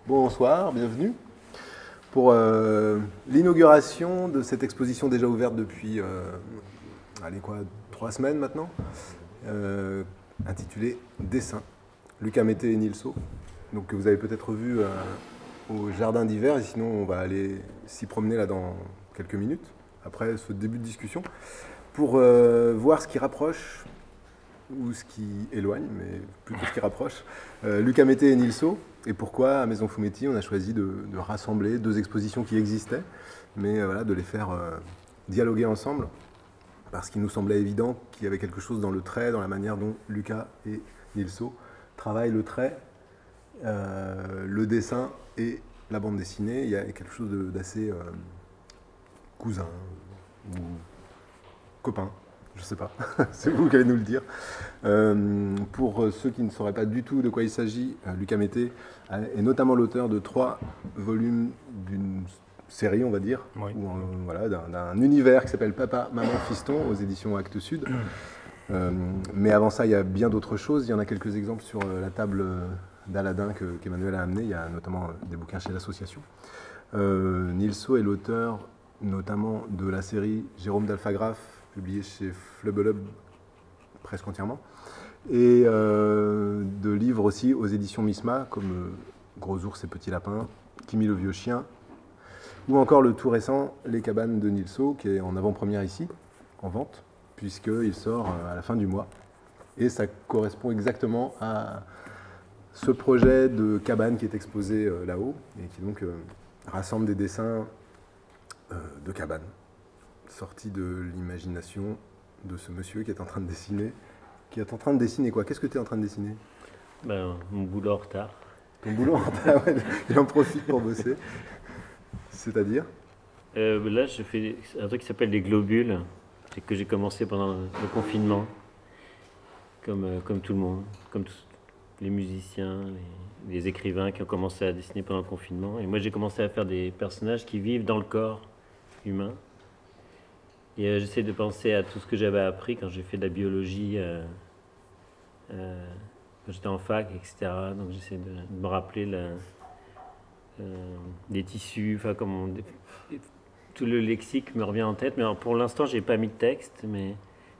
Bonsoir, bienvenue pour l'inauguration de cette exposition déjà ouverte depuis, allez quoi, 3 semaines maintenant, intitulée Dessin, Luca Mété et Nilso. Donc que vous avez peut-être vu au jardin d'hiver, et sinon on va aller s'y promener là dans quelques minutes, après ce début de discussion, pour voir ce qui rapproche ou ce qui éloigne, mais plutôt ce qui rapproche, Luca Mété et Nilso. Et pourquoi à Maison Fumetti on a choisi de rassembler deux expositions qui existaient, mais voilà, de les faire dialoguer ensemble, parce qu'il nous semblait évident qu'il y avait quelque chose dans le trait, dans la manière dont Luca et Nilso travaillent le trait, le dessin et la bande dessinée. Il y a quelque chose d'assez cousin ou copain. Je ne sais pas, c'est vous qui allez nous le dire. Pour ceux qui ne sauraient pas du tout de quoi il s'agit, Luca Mété est notamment l'auteur de 3 volumes d'une série, on va dire, oui. Voilà, d'un univers qui s'appelle Papa, Maman, Fiston, aux éditions Actes Sud. Mais avant ça, il y a bien d'autres choses. Il y en a quelques exemples sur la table d'Aladin qu'Emmanuel a amené. Il y a notamment des bouquins chez l'association. Nilso est l'auteur notamment de la série Jérôme d'Alphagraphe, publié chez Flubelub presque entièrement, et de livres aussi aux éditions Misma, comme Gros ours et petits lapins, Kimi le vieux chien, ou encore le tout récent Les cabanes de Nilso, qui est en avant-première ici, en vente, puisqu'il sort à la fin du mois. Et ça correspond exactement à ce projet de cabane qui est exposé là-haut, et qui donc rassemble des dessins de cabane, sorti de l'imagination de ce monsieur qui est en train de dessiner. Qui est en train de dessiner quoi? Qu'est-ce que tu es en train de dessiner? Mon boulot en retard. Ton boulot en retard, ouais, il en profite pour bosser. C'est-à-dire? Là, je fais un truc qui s'appelle des globules, que j'ai commencé pendant le confinement, comme tout le monde, comme tous les musiciens, les écrivains qui ont commencé à dessiner pendant le confinement. Et moi, j'ai commencé à faire des personnages qui vivent dans le corps humain. Et j'essaie de penser à tout ce que j'avais appris quand j'ai fait de la biologie, quand j'étais en fac, etc. Donc j'essaie de me rappeler des tissus, enfin tout le lexique me revient en tête. Mais alors, pour l'instant, j'ai pas mis de texte, mais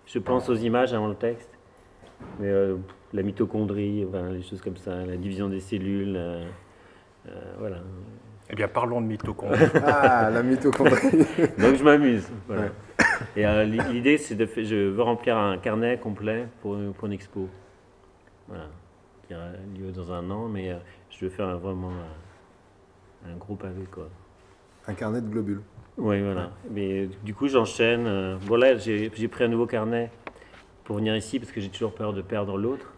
je pense aux images avant le texte. Mais la mitochondrie, enfin, les choses comme ça, la division des cellules, voilà. Eh bien, parlons de mitochondrie. Ah, la mitochondrie. Donc je m'amuse. Voilà. Ouais. Et l'idée, c'est je veux remplir un carnet complet pour une expo. Voilà. Qui aura lieu dans un an, mais je veux faire vraiment un gros pavé, quoi. Un carnet de globules. Oui, voilà. Mais du coup, j'enchaîne. Bon, là, j'ai pris un nouveau carnet pour venir ici parce que j'ai toujours peur de perdre l'autre.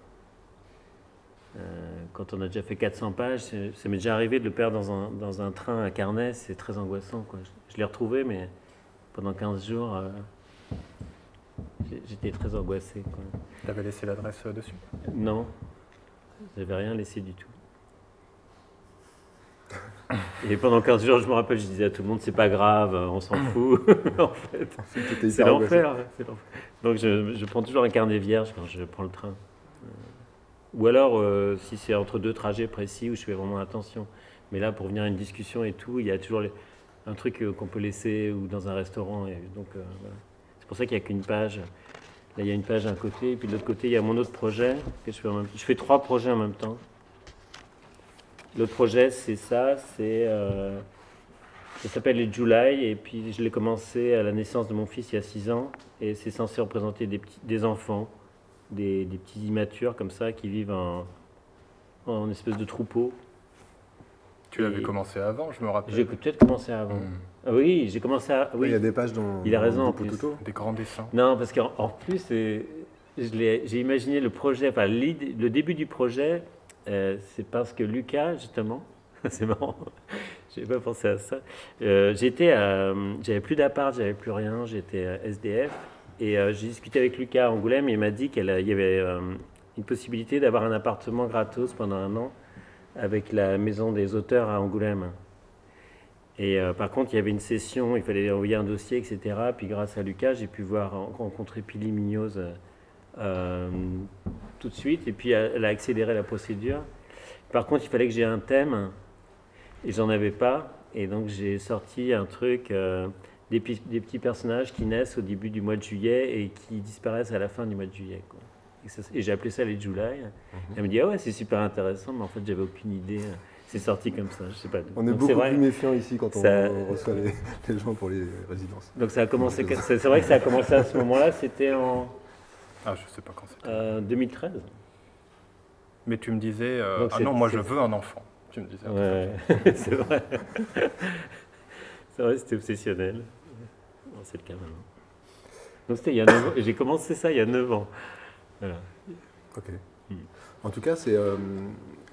Quand on a déjà fait 400 pages, ça m'est déjà arrivé de le perdre dans un train à carnet, c'est très angoissant, quoi. Je l'ai retrouvé, mais pendant 15 jours, j'étais très angoissé, quoi. Tu avais laissé l'adresse dessus? Non, j'avais rien laissé du tout. Et pendant 15 jours, je me rappelle, je disais à tout le monde, c'est pas grave, on s'en fout. En fait, c'est l'enfer. Donc je prends toujours un carnet vierge quand je prends le train. Ou alors, si c'est entre 2 trajets précis où je fais vraiment attention. Mais là, pour venir à une discussion et tout, il y a toujours un truc qu'on peut laisser ou dans un restaurant. Et donc, voilà. C'est pour ça qu'il n'y a qu'une page. Là, il y a une page d'un côté, et puis de l'autre côté, il y a mon autre projet que je fais en même temps. Je fais 3 projets en même temps. L'autre projet, c'est ça, ça s'appelle les July, et puis je l'ai commencé à la naissance de mon fils il y a 6 ans, et c'est censé représenter des enfants, des petits immatures comme ça, qui vivent en espèce de troupeau. Tu l'avais commencé avant, je me rappelle. J'ai peut-être commencé avant. Ah oui, j'ai commencé à... Oui. Il y a des pages dans Il a raison, en plus. Des grands dessins. Non, parce qu'en plus, j'ai imaginé le projet, enfin le début du projet, c'est parce que Lucas, justement, c'est marrant, je n'avais pas pensé à ça, j'avais plus d'appart, j'avais plus rien, j'étais SDF, et j'ai discuté avec Lucas à Angoulême, et il m'a dit qu'il y avait une possibilité d'avoir un appartement gratos pendant 1 an avec la maison des auteurs à Angoulême. Et par contre, il y avait une session, il fallait envoyer un dossier, etc. Puis grâce à Lucas, j'ai pu rencontrer Pili Mignoz tout de suite, et puis elle a accéléré la procédure. Par contre, il fallait que j'ai un thème Et j'en avais pas. Et donc j'ai sorti un truc, des petits personnages qui naissent au début du mois de juillet et qui disparaissent à la fin du mois de juillet, quoi. Et j'ai appelé ça les July. Elle me dit ah ouais, c'est super intéressant, mais en fait j'avais aucune idée. C'est sorti comme ça, je sais pas. On est Donc, beaucoup vrai, plus méfiant ici quand ça, on reçoit les gens pour les résidences. Donc ça a commencé. C'est vrai que ça a commencé à ce moment-là. C'était en Ah, je sais pas quand c'était. 2013. Mais tu me disais, Donc, ah non, moi je veux un enfant. Tu me disais. Ouais, c'est vrai. C'est vrai, c'était obsessionnel. Bon, c'est le cas maintenant. Donc c'était il y a 9 ans. J'ai commencé ça il y a 9 ans. Voilà. Ok. En tout cas, c'est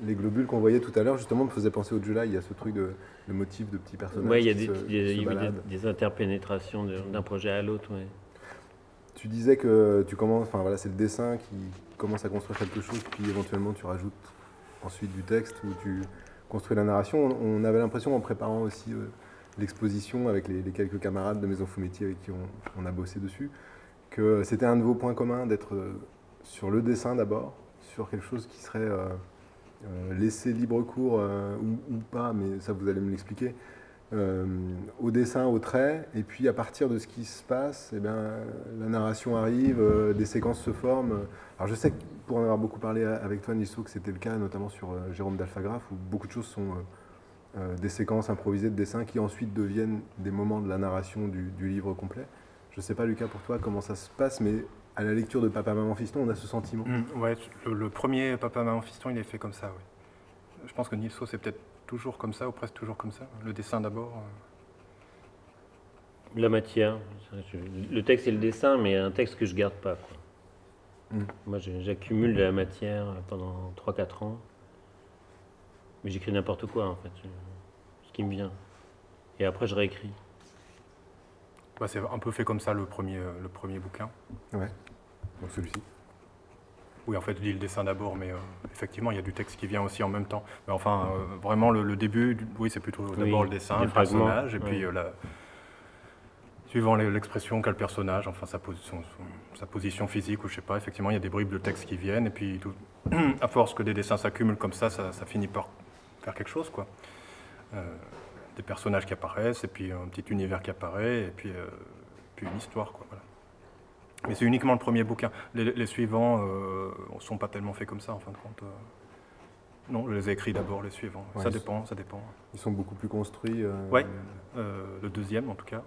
les globules qu'on voyait tout à l'heure, justement, me faisaient penser au July. Il y a ce truc de le motif de petits personnages. Ouais, il y a qui se eu baladent. des interpénétrations d'un projet à l'autre. Ouais. Tu disais que tu commences, enfin voilà, c'est le dessin qui commence à construire quelque chose, puis éventuellement tu rajoutes ensuite du texte ou tu construis la narration. On avait l'impression en préparant aussi l'exposition avec les quelques camarades de Maison Fumetti avec qui on a bossé dessus, que c'était un de vos points communs d'être sur le dessin d'abord, sur quelque chose qui serait laissé libre cours ou pas, mais ça vous allez me l'expliquer. Au dessin, au trait, et puis à partir de ce qui se passe, eh bien, la narration arrive, des séquences se forment. Alors je sais que pour en avoir beaucoup parlé avec toi, Nilso, que c'était le cas, notamment sur Jérôme d'Alphagraphe, où beaucoup de choses sont des séquences improvisées de dessin qui ensuite deviennent des moments de la narration du livre complet. Je ne sais pas, Lucas, pour toi, comment ça se passe, mais à la lecture de Papa, Maman, Fiston, on a ce sentiment. Ouais, le premier Papa, Maman, Fiston, il est fait comme ça, oui. Je pense que Nilso, c'est peut-être toujours comme ça, ou presque toujours comme ça. Le dessin d'abord. La matière. Le texte et le dessin, mais un texte que je garde pas, quoi. Moi, j'accumule de la matière pendant 3-4 ans. Mais j'écris n'importe quoi, en fait. Ce qui me vient. Et après, je réécris. Bah, c'est un peu fait comme ça le premier bouquin. Ouais, donc celui-ci. Oui, en fait, je dis le dessin d'abord, mais effectivement, il y a du texte qui vient aussi en même temps. Mais enfin, vraiment, le début, oui, c'est plutôt d'abord le dessin, le personnage, et puis suivant l'expression qu'a le personnage, enfin sa position physique, ou je sais pas, effectivement, il y a des bribes de texte qui viennent, et puis à force que des dessins s'accumulent comme ça finit par faire quelque chose, quoi. Des personnages qui apparaissent, et puis un petit univers qui apparaît, et puis une histoire, quoi, voilà. Mais c'est uniquement le premier bouquin. Les suivants ne sont pas tellement faits comme ça, en fin de compte. Non, je les ai écrits d'abord, les suivants. Ouais, ça dépend. Ils sont beaucoup plus construits. Oui, le deuxième en tout cas.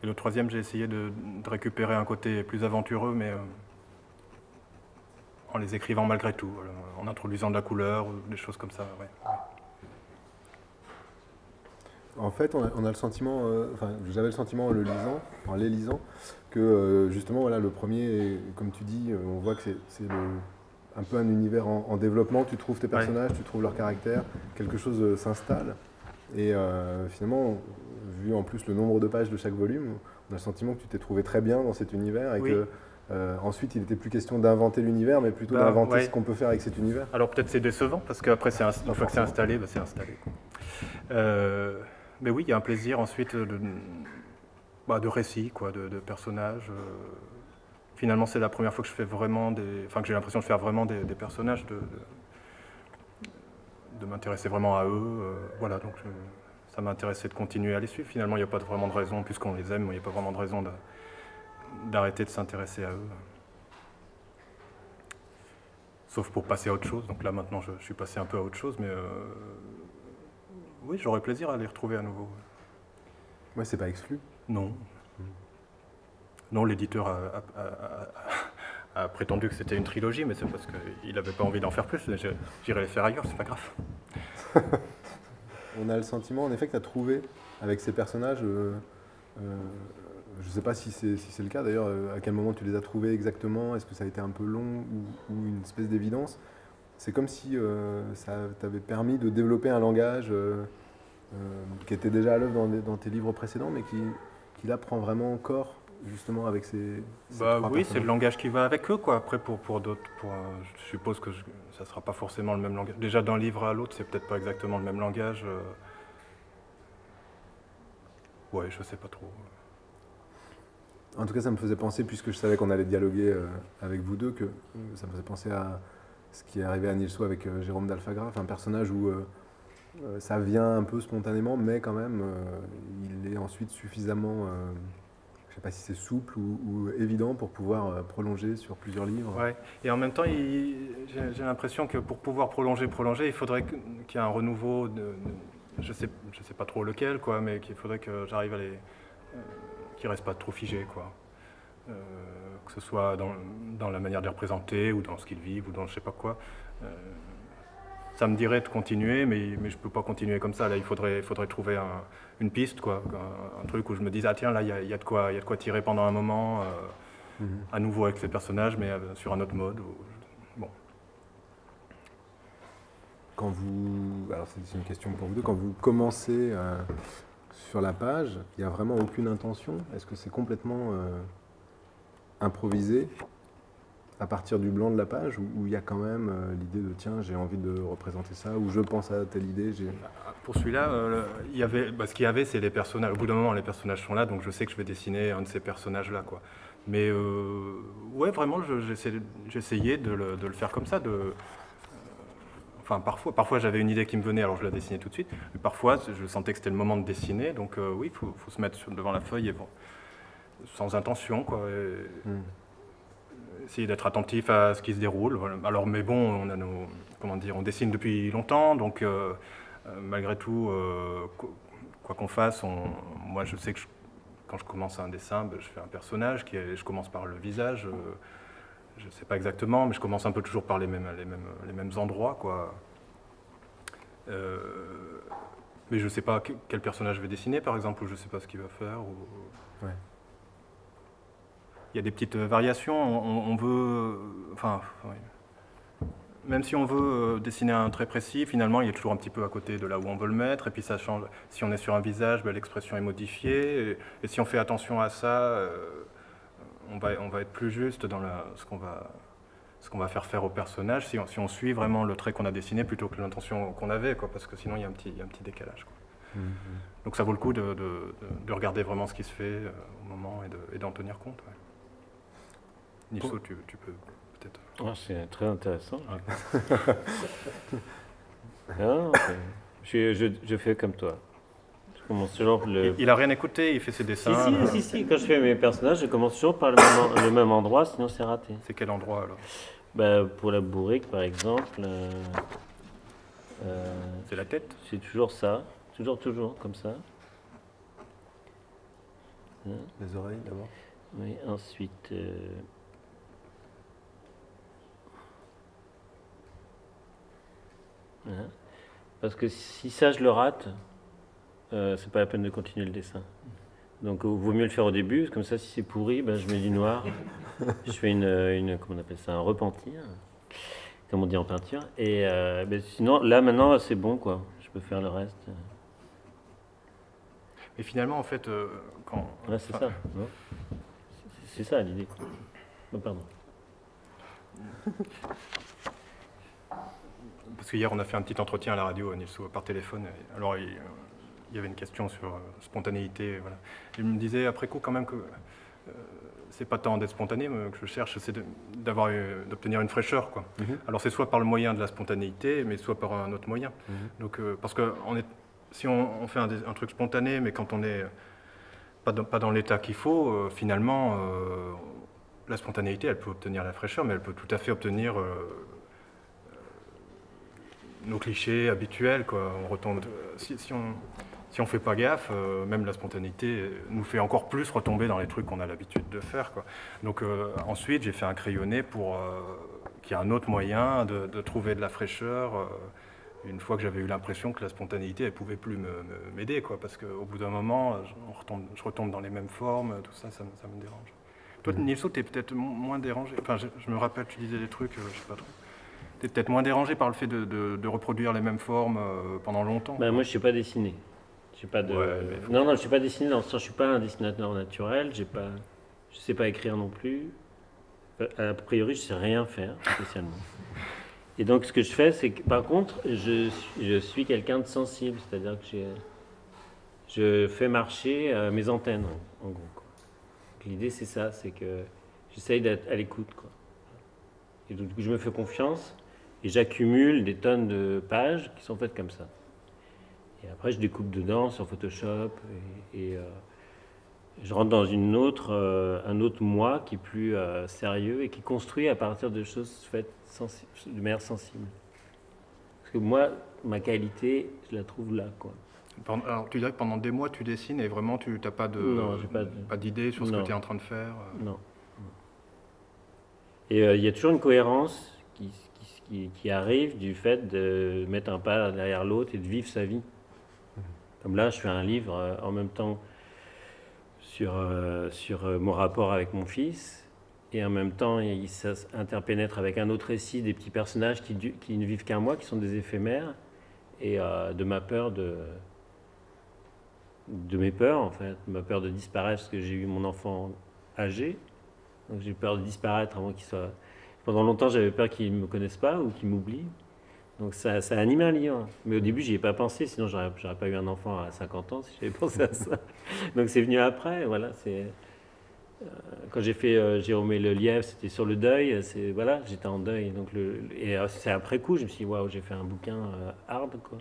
Et le troisième, j'ai essayé de récupérer un côté plus aventureux, mais en les écrivant malgré tout, en introduisant de la couleur, ou des choses comme ça. Ouais. En fait, on a le sentiment, enfin, j'avais le sentiment en les lisant, que justement, voilà, le premier, comme tu dis, on voit que c'est un peu un univers en développement. Tu trouves tes personnages, tu trouves leur caractère, quelque chose s'installe. Et finalement, vu en plus le nombre de pages de chaque volume, on a le sentiment que tu t'es trouvé très bien dans cet univers et que ensuite, il n'était plus question d'inventer l'univers, mais plutôt d'inventer ce qu'on peut faire avec cet univers. Alors peut-être c'est décevant, parce qu'après, une fois que c'est installé, c'est installé. Mais oui, il y a un plaisir ensuite de récit, quoi, de personnages. Finalement, c'est la première fois que je fais vraiment que j'ai l'impression de faire vraiment des personnages, de m'intéresser vraiment à eux. Voilà, donc ça m'intéressait de continuer à les suivre. Finalement, il n'y a pas vraiment de raison, puisqu'on les aime, il n'y a pas vraiment de raison d'arrêter de s'intéresser à eux. Sauf pour passer à autre chose. Donc là, maintenant, je suis passé un peu à autre chose, mais oui, j'aurais plaisir à les retrouver à nouveau. Ouais, c'est pas exclu. Non. Non, l'éditeur a prétendu que c'était une trilogie, mais c'est parce qu'il n'avait pas envie d'en faire plus. J'irai les faire ailleurs, c'est pas grave. On a le sentiment, en effet, que tu as trouvé, avec ces personnages, je ne sais pas si c'est le cas d'ailleurs, à quel moment tu les as trouvés exactement, est-ce que ça a été un peu long ou une espèce d'évidence? C'est comme si ça t'avait permis de développer un langage qui était déjà à l'œuvre dans tes livres précédents, mais qui là prend vraiment corps justement avec ces oui, c'est le langage qui va avec eux, quoi. Après, pour d'autres, je suppose que ça ne sera pas forcément le même langage. Déjà, d'un livre à l'autre, c'est peut-être pas exactement le même langage. Ouais, je sais pas trop. En tout cas, ça me faisait penser, puisque je savais qu'on allait dialoguer avec vous deux, que ça me faisait penser à ce qui est arrivé à Nilso avec Jérôme d'Alphagraphe, un personnage où ça vient un peu spontanément, mais quand même, il est ensuite suffisamment, je ne sais pas si c'est souple ou évident pour pouvoir prolonger sur plusieurs livres. Ouais. Et en même temps, j'ai l'impression que pour pouvoir prolonger, il faudrait qu'il y ait un renouveau, je sais pas trop lequel, quoi, mais qu'il faudrait que j'arrive à les... qu'ils ne restent pas trop figés, quoi. Que ce soit dans la manière de les représenter, ou dans ce qu'ils vivent, ou dans je sais pas quoi. Ça me dirait de continuer, mais je ne peux pas continuer comme ça. Là, il faudrait trouver une piste, quoi, un truc où je me dise, ah tiens, là, il y a de quoi tirer pendant un moment, à nouveau avec ces personnages, mais sur un autre mode. Bon. Alors c'est une question pour vous deux, quand vous commencez sur la page, il n'y a vraiment aucune intention? Est-ce que c'est complètement improvisé à partir du blanc de la page, où il y a quand même l'idée de tiens, j'ai envie de représenter ça, ou je pense à telle idée? Pour celui-là, ce qu'il y avait, c'est les personnages. Au bout d'un moment, les personnages sont là, donc je sais que je vais dessiner un de ces personnages-là, quoi. Mais ouais, vraiment, j'essayais de le faire comme ça. Enfin, parfois j'avais une idée qui me venait, alors je la dessinais tout de suite. Mais parfois, je sentais que c'était le moment de dessiner, donc oui, il faut se mettre devant la feuille et bon, sans intention, quoi. Essayer d'être attentif à ce qui se déroule. Voilà. Alors, mais bon, on dessine depuis longtemps, donc malgré tout, quoi qu'on fasse, moi je sais que quand je commence un dessin, je fais un personnage, je commence par le visage, je ne sais pas exactement, mais je commence un peu toujours par les mêmes endroits, quoi. Mais je ne sais pas quel personnage je vais dessiner, par exemple, ou je ne sais pas ce qu'il va faire. Ouais. Il y a des petites variations, on veut... Enfin, oui. Même si on veut dessiner un trait précis, finalement, il est toujours un petit peu à côté de là où on veut le mettre, et puis ça change. Si on est sur un visage, l'expression est modifiée, et si on fait attention à ça, on va être plus juste dans ce qu'on va faire au personnage, si on suit vraiment le trait qu'on a dessiné plutôt que l'intention qu'on avait, quoi, parce que sinon il y a un petit décalage, quoi. Donc ça vaut le coup de regarder vraiment ce qui se fait au moment et d'en tenir compte. Ouais. Nilso, tu peux peut-être... Ah, c'est très intéressant. Ouais. Ah, je fais comme toi. Je commence toujours Il n'a rien écouté, il fait ses dessins. Si. Quand je fais mes personnages, je commence toujours par le même endroit, sinon c'est raté. C'est quel endroit alors? Pour la bourrique, par exemple. C'est la tête? C'est toujours ça. Toujours, comme ça. Les oreilles d'abord? Oui, ensuite... Voilà. Parce que si ça, je le rate, c'est pas la peine de continuer le dessin. Donc, il vaut mieux le faire au début, comme ça, si c'est pourri, je mets du noir. Je fais comment on appelle ça, un repentir, comme on dit en peinture. Et sinon, là, maintenant, c'est bon, quoi. Je peux faire le reste. Et finalement, en fait, quand... Ouais, c'est ça. C'est ça, l'idée. Oh, pardon. Parce qu'hier, on a fait un petit entretien à la radio, Nilso, par téléphone. Alors, il y avait une question sur spontanéité. Voilà. Il me disait, après coup, quand même, que c'est pas tant d'être spontané que je cherche, c'est d'obtenir une fraîcheur, quoi. Alors, c'est soit par le moyen de la spontanéité, mais soit par un autre moyen. Donc, parce que si on fait un truc spontané, mais quand on n'est pas dans l'état qu'il faut, finalement, la spontanéité, elle peut obtenir la fraîcheur, mais elle peut tout à fait obtenir... nos clichés habituels, quoi. On retombe. Si on fait pas gaffe, même la spontanéité nous fait encore plus retomber dans les trucs qu'on a l'habitude de faire, quoi. Donc ensuite, j'ai fait un crayonné pour qu'il y ait un autre moyen de trouver de la fraîcheur. Une fois que j'avais eu l'impression que la spontanéité, elle pouvait plus m'aider, quoi, parce qu'au bout d'un moment, je retombe dans les mêmes formes, tout ça, ça me dérange. Toi, Nilso, t'es peut-être moins dérangé. Enfin, je me rappelle, tu disais des trucs, je sais pas trop. T'es peut-être moins dérangé par le fait de reproduire les mêmes formes pendant longtemps. Moi, je ne sais pas dessiner. Non, je ne sais pas dessiner dans le sens, je ne suis pas un dessinateur naturel, je ne sais pas écrire non plus. A priori, je ne sais rien faire spécialement. Et donc, ce que je fais, c'est que, par contre, je suis quelqu'un de sensible, c'est-à-dire que je fais marcher mes antennes, en gros. L'idée, c'est ça, c'est que j'essaye d'être à l'écoute, quoi. Et donc, je me fais confiance. Et j'accumule des tonnes de pages qui sont faites comme ça. Et après, je découpe dedans sur Photoshop et je rentre dans un autre moi qui est plus sérieux et qui construit à partir de choses faites de manière sensible. Parce que moi, ma qualité, je la trouve là, quoi. Alors, tu dirais que pendant des mois, tu dessines et vraiment, tu n'as pas d'idée sur ce que tu es en train de faire? Non. Et il y a toujours une cohérence qui arrive du fait de mettre un pas derrière l'autre et de vivre sa vie. Comme là, je fais un livre en même temps sur mon rapport avec mon fils, et en même temps, il s'interpénètre avec un autre récit, des petits personnages qui ne vivent qu'un mois, qui sont des éphémères, et de ma peur de mes peurs, en fait, de ma peur de disparaître, parce que j'ai eu mon enfant âgé, donc j'ai peur de disparaître avant qu'il soit... Pendant longtemps, j'avais peur qu'il ne me connaisse pas ou qu'il m'oublie. Donc ça a animé un livre. Mais au début, j'y ai pas pensé, sinon j'aurais pas eu un enfant à 50 ans si j'avais pensé à ça. Donc c'est venu après, voilà. Quand j'ai fait Jérôme et le lièvre, c'était sur le deuil, voilà, j'étais en deuil. Donc c'est après coup, je me suis dit, waouh, j'ai fait un bouquin hard, quoi.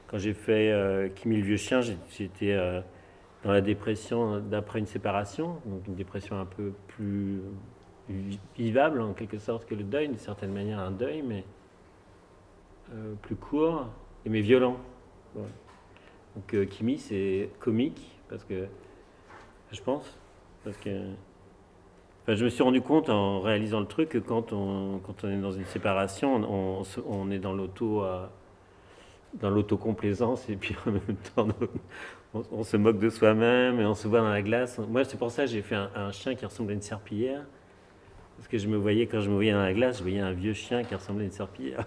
Quand j'ai fait Kimi le vieux chien, j'étais dans la dépression d'après une séparation, donc une dépression un peu plus vivable en quelque sorte que le deuil, d'une certaine manière un deuil, mais plus court, mais violent. Ouais. Donc Kimi, c'est comique, parce que je pense, parce que je me suis rendu compte en réalisant le truc que quand on est dans une séparation, on est dans l'autocomplaisance, et puis en même temps on se moque de soi-même et on se voit dans la glace. Moi, c'est pour ça que j'ai fait un chien qui ressemble à une serpillière. Parce que quand je me voyais dans la glace, je voyais un vieux chien qui ressemblait à une serpillière.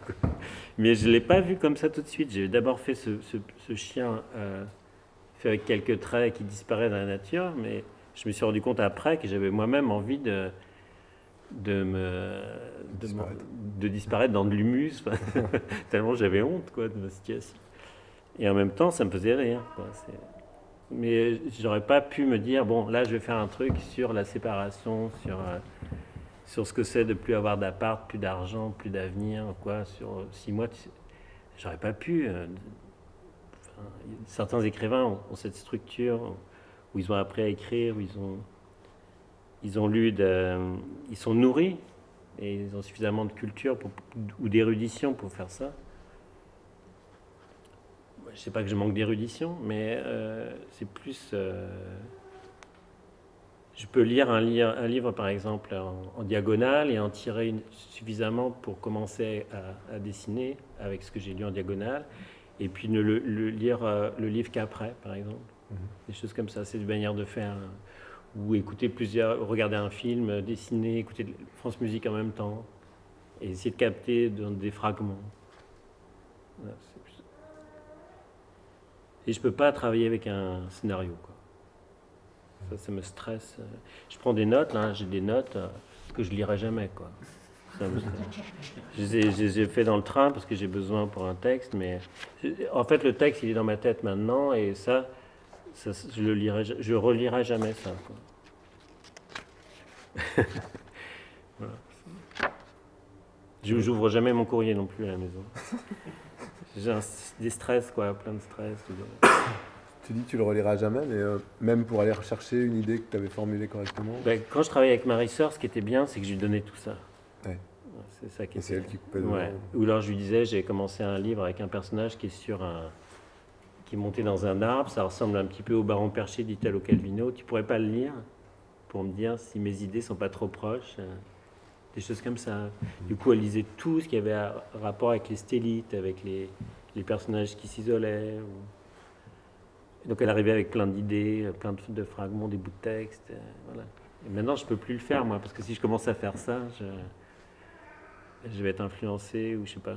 Mais je ne l'ai pas vu comme ça tout de suite. J'ai d'abord fait ce chien fait avec quelques traits qui disparaît dans la nature, mais je me suis rendu compte après que j'avais moi-même envie de disparaître dans de l'humus, tellement j'avais honte, quoi, de ma situation. Et en même temps, ça me faisait rire, quoi. Mais j'aurais pas pu me dire, bon, là, je vais faire un truc sur la séparation, sur ce que c'est de plus avoir d'appart, plus d'argent, plus d'avenir, quoi, sur 6 mois. J'aurais pas pu. Certains écrivains ont cette structure où ils ont appris à écrire, où ils ont lu, ils sont nourris et ils ont suffisamment de culture ou d'érudition pour faire ça. Je sais pas que je manque d'érudition, mais c'est plus... je peux lire un livre, par exemple, en diagonale et en tirer suffisamment pour commencer à dessiner avec ce que j'ai lu en diagonale, et puis ne le lire le livre qu'après, par exemple. Des choses comme ça, c'est une manière de faire. Ou écouter regarder un film, dessiner, écouter de France Musique en même temps, et essayer de capter des fragments. Voilà, et je peux pas travailler avec un scénario, quoi. Ça me stresse. Je prends des notes, là, j'ai des notes que je lirai jamais, quoi. Je les ai fait dans le train parce que j'ai besoin pour un texte, mais en fait le texte il est dans ma tête maintenant, et ça je relirai jamais ça, quoi. Voilà. J'ouvre jamais mon courrier non plus à la maison. J'ai des stress, quoi, plein de stress. Tu dis que tu le reliras jamais, mais même pour aller rechercher une idée que tu avais formulée correctement. Quand je travaillais avec Marie-Sœur, ce qui était bien, c'est que je lui donnais tout ça. Ouais. C'est ça qui était... c'est elle qui coupait dedans. Ouais. Ou alors je lui disais, j'ai commencé un livre avec un personnage qui est qui est monté dans un arbre, ça ressemble un petit peu au Baron Perché d'Italo Calvino. Tu pourrais pas le lire pour me dire si mes idées sont pas trop proches, des choses comme ça. Du coup, elle lisait tout ce qui avait rapport avec les stélites, avec les personnages qui s'isolaient. Donc elle arrivait avec plein d'idées, plein de fragments, des bouts de texte. Voilà. Et maintenant, je peux plus le faire, moi, parce que si je commence à faire ça, je vais être influencé, ou je sais pas.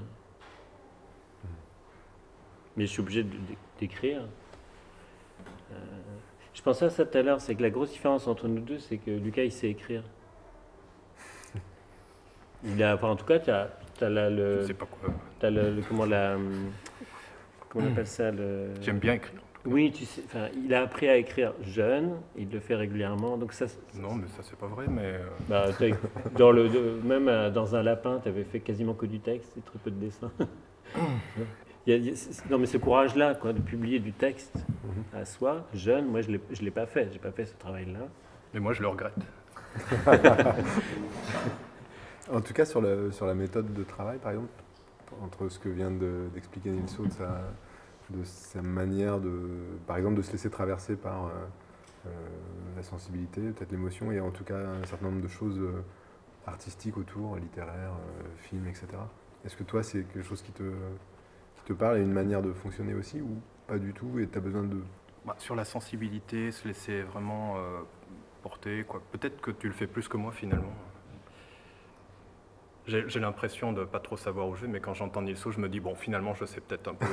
Mais je suis obligé d'écrire. Je pensais à ça tout à l'heure, c'est que la grosse différence entre nous deux, c'est que Lucas, il sait écrire. En tout cas, tu as le... Je sais pas quoi. Tu as comment on appelle ça J'aime bien écrire. Oui, tu sais, il a appris à écrire jeune, il le fait régulièrement. Donc non, mais ça, c'est pas vrai, mais... Même dans un lapin, tu avais fait quasiment que du texte et très peu de dessin. Non, mais ce courage-là, quoi, de publier du texte à soi, jeune, moi, je l'ai pas fait. J'ai pas fait ce travail-là. Mais moi, je le regrette. En tout cas, sur la méthode de travail, par exemple, entre ce que vient d'expliquer Nilso, de sa manière, par exemple, de se laisser traverser par la sensibilité, peut-être l'émotion, et en tout cas un certain nombre de choses artistiques autour, littéraires, films, etc. Est-ce que toi, c'est quelque chose qui te parle et une manière de fonctionner aussi, ou pas du tout, et tu as besoin de... Sur la sensibilité, se laisser vraiment porter, quoi. Peut-être que tu le fais plus que moi, finalement. J'ai l'impression de pas trop savoir où je vais, mais quand j'entends Nilso, je me dis, bon, finalement, je sais peut-être un peu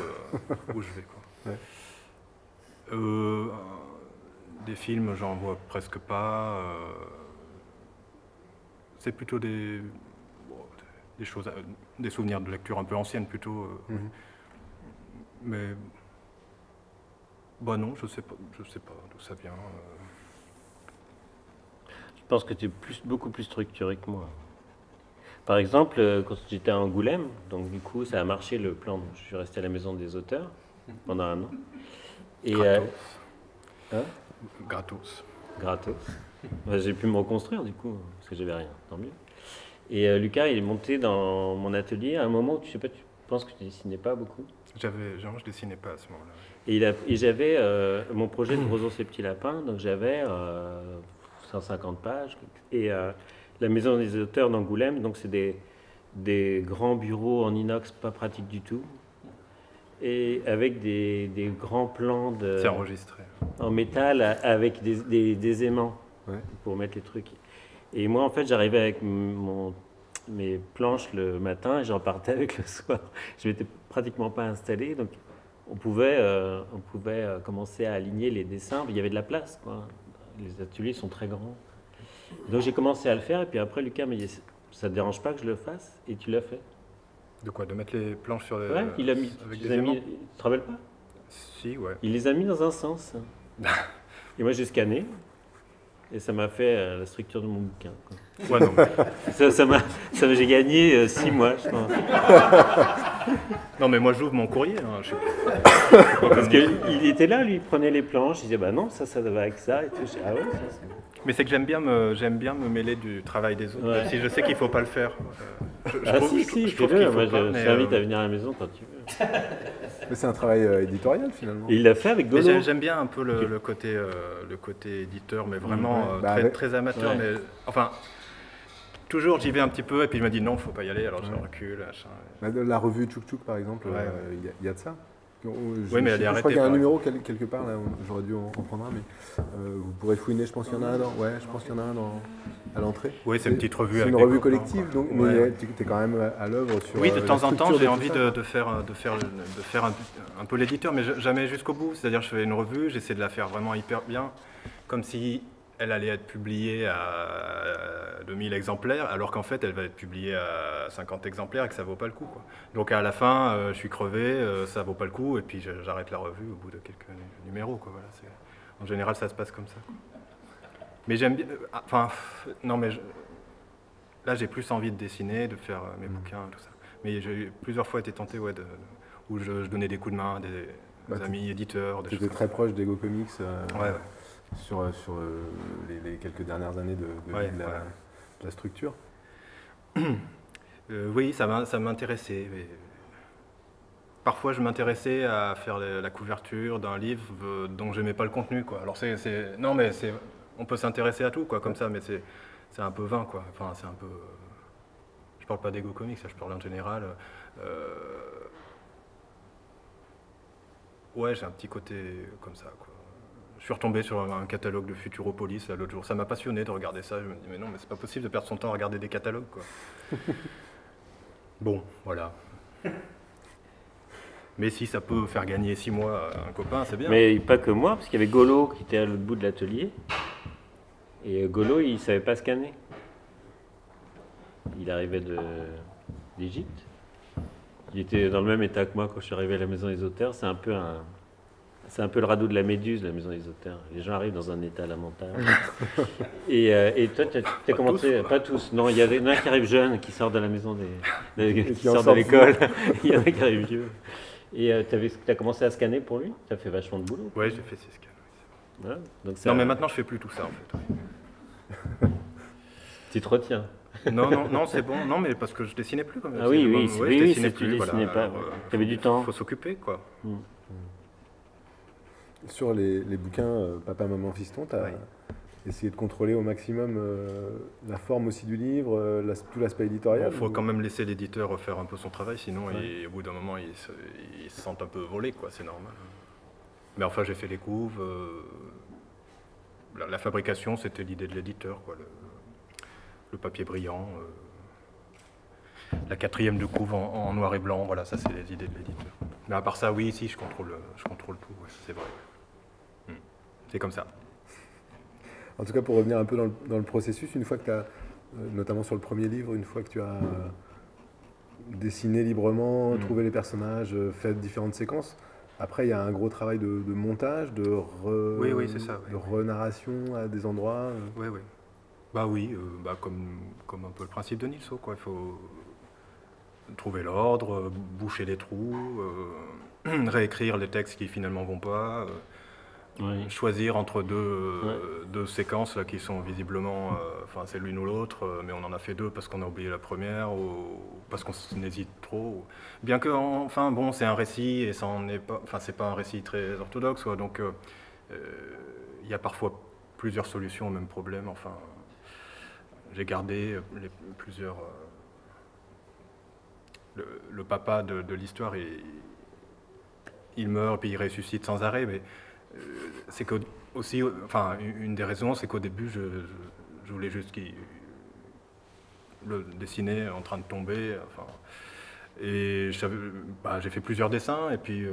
où je vais, quoi. Ouais. Des films, j'en vois presque pas. C'est plutôt des choses, des souvenirs de lecture un peu anciennes, plutôt. Mais... non, je sais pas d'où ça vient. Je pense que tu es beaucoup plus structuré que moi. Par exemple, quand j'étais à Angoulême, donc du coup, ça a marché le plan. Je suis resté à la maison des auteurs pendant 1 an. Et, Gratos. Gratos. J'ai pu me reconstruire du coup, parce que j'avais rien, tant mieux. Et Lucas, il est monté dans mon atelier à un moment où tu penses que tu dessinais pas beaucoup. Je dessinais pas à ce moment-là. Et j'avais mon projet de Roseau ces petits lapins, donc j'avais 150 pages. Et la maison des auteurs d'Angoulême, donc c'est des grands bureaux en inox pas pratiques du tout, et avec des grands plans c'est enregistré en métal avec des aimants pour mettre les trucs. Et moi, en fait, j'arrivais avec mes planches le matin et j'en partais avec le soir. Je m'étais pratiquement pas installé, donc on pouvait commencer à aligner les dessins. Il y avait de la place, quoi. Les ateliers sont très grands. Donc j'ai commencé à le faire, et puis après Lucas m'a dit, ça te dérange pas que je le fasse? Et tu l'as fait. De quoi? De mettre les planches sur les... Ouais, il a mis. Avec Tu des aimants. tu te rappelles pas? Si, ouais. Il les a mis dans un sens. Et moi j'ai scanné, et ça m'a fait la structure de mon bouquin, quoi. Ouais, non. J'ai gagné 6 mois, je pense. Non, mais moi j'ouvre mon courrier. Hein, Parce qu'il était là, lui, il prenait les planches, il disait bah non, ça va avec ça, et tout. Ah ouais, ça. Mais c'est que j'aime bien me mêler du travail des autres, même si je sais qu'il faut pas le faire. Je trouve qu'il faut moi, je t'invite à venir à la maison quand tu veux. Mais c'est un travail éditorial finalement. Et il l'a fait avec Golo. J'aime bien un peu le côté éditeur, mais vraiment très amateur. Ouais. Mais enfin, toujours j'y vais un petit peu et puis je me dis non, faut pas y aller, alors je recule. La revue Tchouk Tchouk par exemple, il y a de ça. Oui, mais elle est arrêtée. Je crois qu'il y a un numéro quelque part, là, j'aurais dû en prendre un, mais vous pourrez fouiner, je pense qu'il y en a un je pense qu'il y en a un à l'entrée. Oui, c'est une petite revue. C'est une revue collective, donc, mais tu es quand même à l'œuvre sur. Oui, de temps en temps, j'ai envie de faire un peu l'éditeur, mais jamais jusqu'au bout. C'est-à-dire, je fais une revue, j'essaie de la faire vraiment hyper bien, comme si elle allait être publiée à 2000 exemplaires, alors qu'en fait, elle va être publiée à 50 exemplaires et que ça vaut pas le coup, quoi. Donc à la fin, je suis crevé, ça vaut pas le coup, et puis j'arrête la revue au bout de quelques numéros, quoi. Voilà, en général, ça se passe comme ça, quoi. Mais j'aime bien... non, mais là, j'ai plus envie de dessiner, de faire mes bouquins, tout ça. Mais j'ai plusieurs fois été tenté, où je donnais des coups de main à des amis éditeurs. Tu étais très proche d'Ego Comics. Ouais. Sur les quelques dernières années de la structure. Oui, ça m'intéressait. Parfois, je m'intéressais à faire la couverture d'un livre dont j'aimais pas le contenu, quoi. Alors non, mais on peut s'intéresser à tout, quoi, comme ça, mais c'est un peu vain, quoi. Enfin, c'est un peu. Je parle pas d'Ego Comics, je parle en général. Ouais, j'ai un petit côté comme ça, quoi. Je suis retombé sur un catalogue de Futuropolis l'autre jour. Ça m'a passionné de regarder ça. Je me dis, mais non, mais c'est pas possible de perdre son temps à regarder des catalogues, quoi. Bon, voilà. Mais si ça peut faire gagner 6 mois à un copain, c'est bien. Mais pas que moi, parce qu'il y avait Golo qui était à l'autre bout de l'atelier. Et Golo, il savait pas scanner. Il arrivait d'Égypte. Il était dans le même état que moi quand je suis arrivé à la maison des auteurs. C'est un peu le radeau de la Méduse, la maison des auteurs. Les gens arrivent dans un état lamentable. Et toi, tu as commencé, pas tous. Non, il y en a un qui arrive jeune, qui sort de la maison qui sort de l'école. Il y en a qui arrive vieux. Et tu as commencé à scanner pour lui? Tu as fait vachement de boulot. Ouais, j'ai fait 6 scans. Ouais, donc Non, mais maintenant, je fais plus tout ça, en fait. Ouais. Tu te retiens. Non, c'est bon. Non, mais parce que je dessinais plus. Comme Ah oui, oui, ouais, oui, je oui, dessinais si tu plus. dessinais pas. Tu avais du temps. Faut s'occuper, quoi. Sur les bouquins Papa, Maman, Fiston, tu as essayé de contrôler au maximum la forme aussi du livre, tout l'aspect éditorial. Il faut quand même laisser l'éditeur faire un peu son travail, sinon au bout d'un moment, ils se sentent un peu volés, quoi. C'est normal. Mais enfin, j'ai fait les couves. La fabrication, c'était l'idée de l'éditeur, quoi. Le papier brillant. La 4e de couve en noir et blanc, voilà, ça c'est les idées de l'éditeur. Mais à part ça, oui, si, je contrôle tout, ouais, c'est vrai. C'est comme ça. En tout cas, pour revenir un peu dans le processus, une fois que tu as, notamment sur le premier livre, une fois que tu as dessiné librement, trouvé les personnages, fait différentes séquences, après il y a un gros travail de montage, de c'est ça, renarration à des endroits. Oui. Bah oui, comme un peu le principe de Nilsson, quoi. Il faut trouver l'ordre, boucher les trous, réécrire les textes qui finalement vont pas, choisir entre deux séquences là, qui sont visiblement, enfin c'est l'une ou l'autre, mais on en a fait 2 parce qu'on a oublié la première ou parce qu'on hésite trop. Bien que, enfin bon, c'est un récit et ça en est pas, enfin c'est pas un récit très orthodoxe, quoi, donc il y a parfois plusieurs solutions au même problème. Enfin, j'ai gardé plusieurs. Le papa de l'histoire, il meurt puis il ressuscite sans arrêt, mais c'est que aussi, enfin, une des raisons, c'est qu'au début, je voulais juste le dessiner en train de tomber. Enfin, et j'ai fait plusieurs dessins, et puis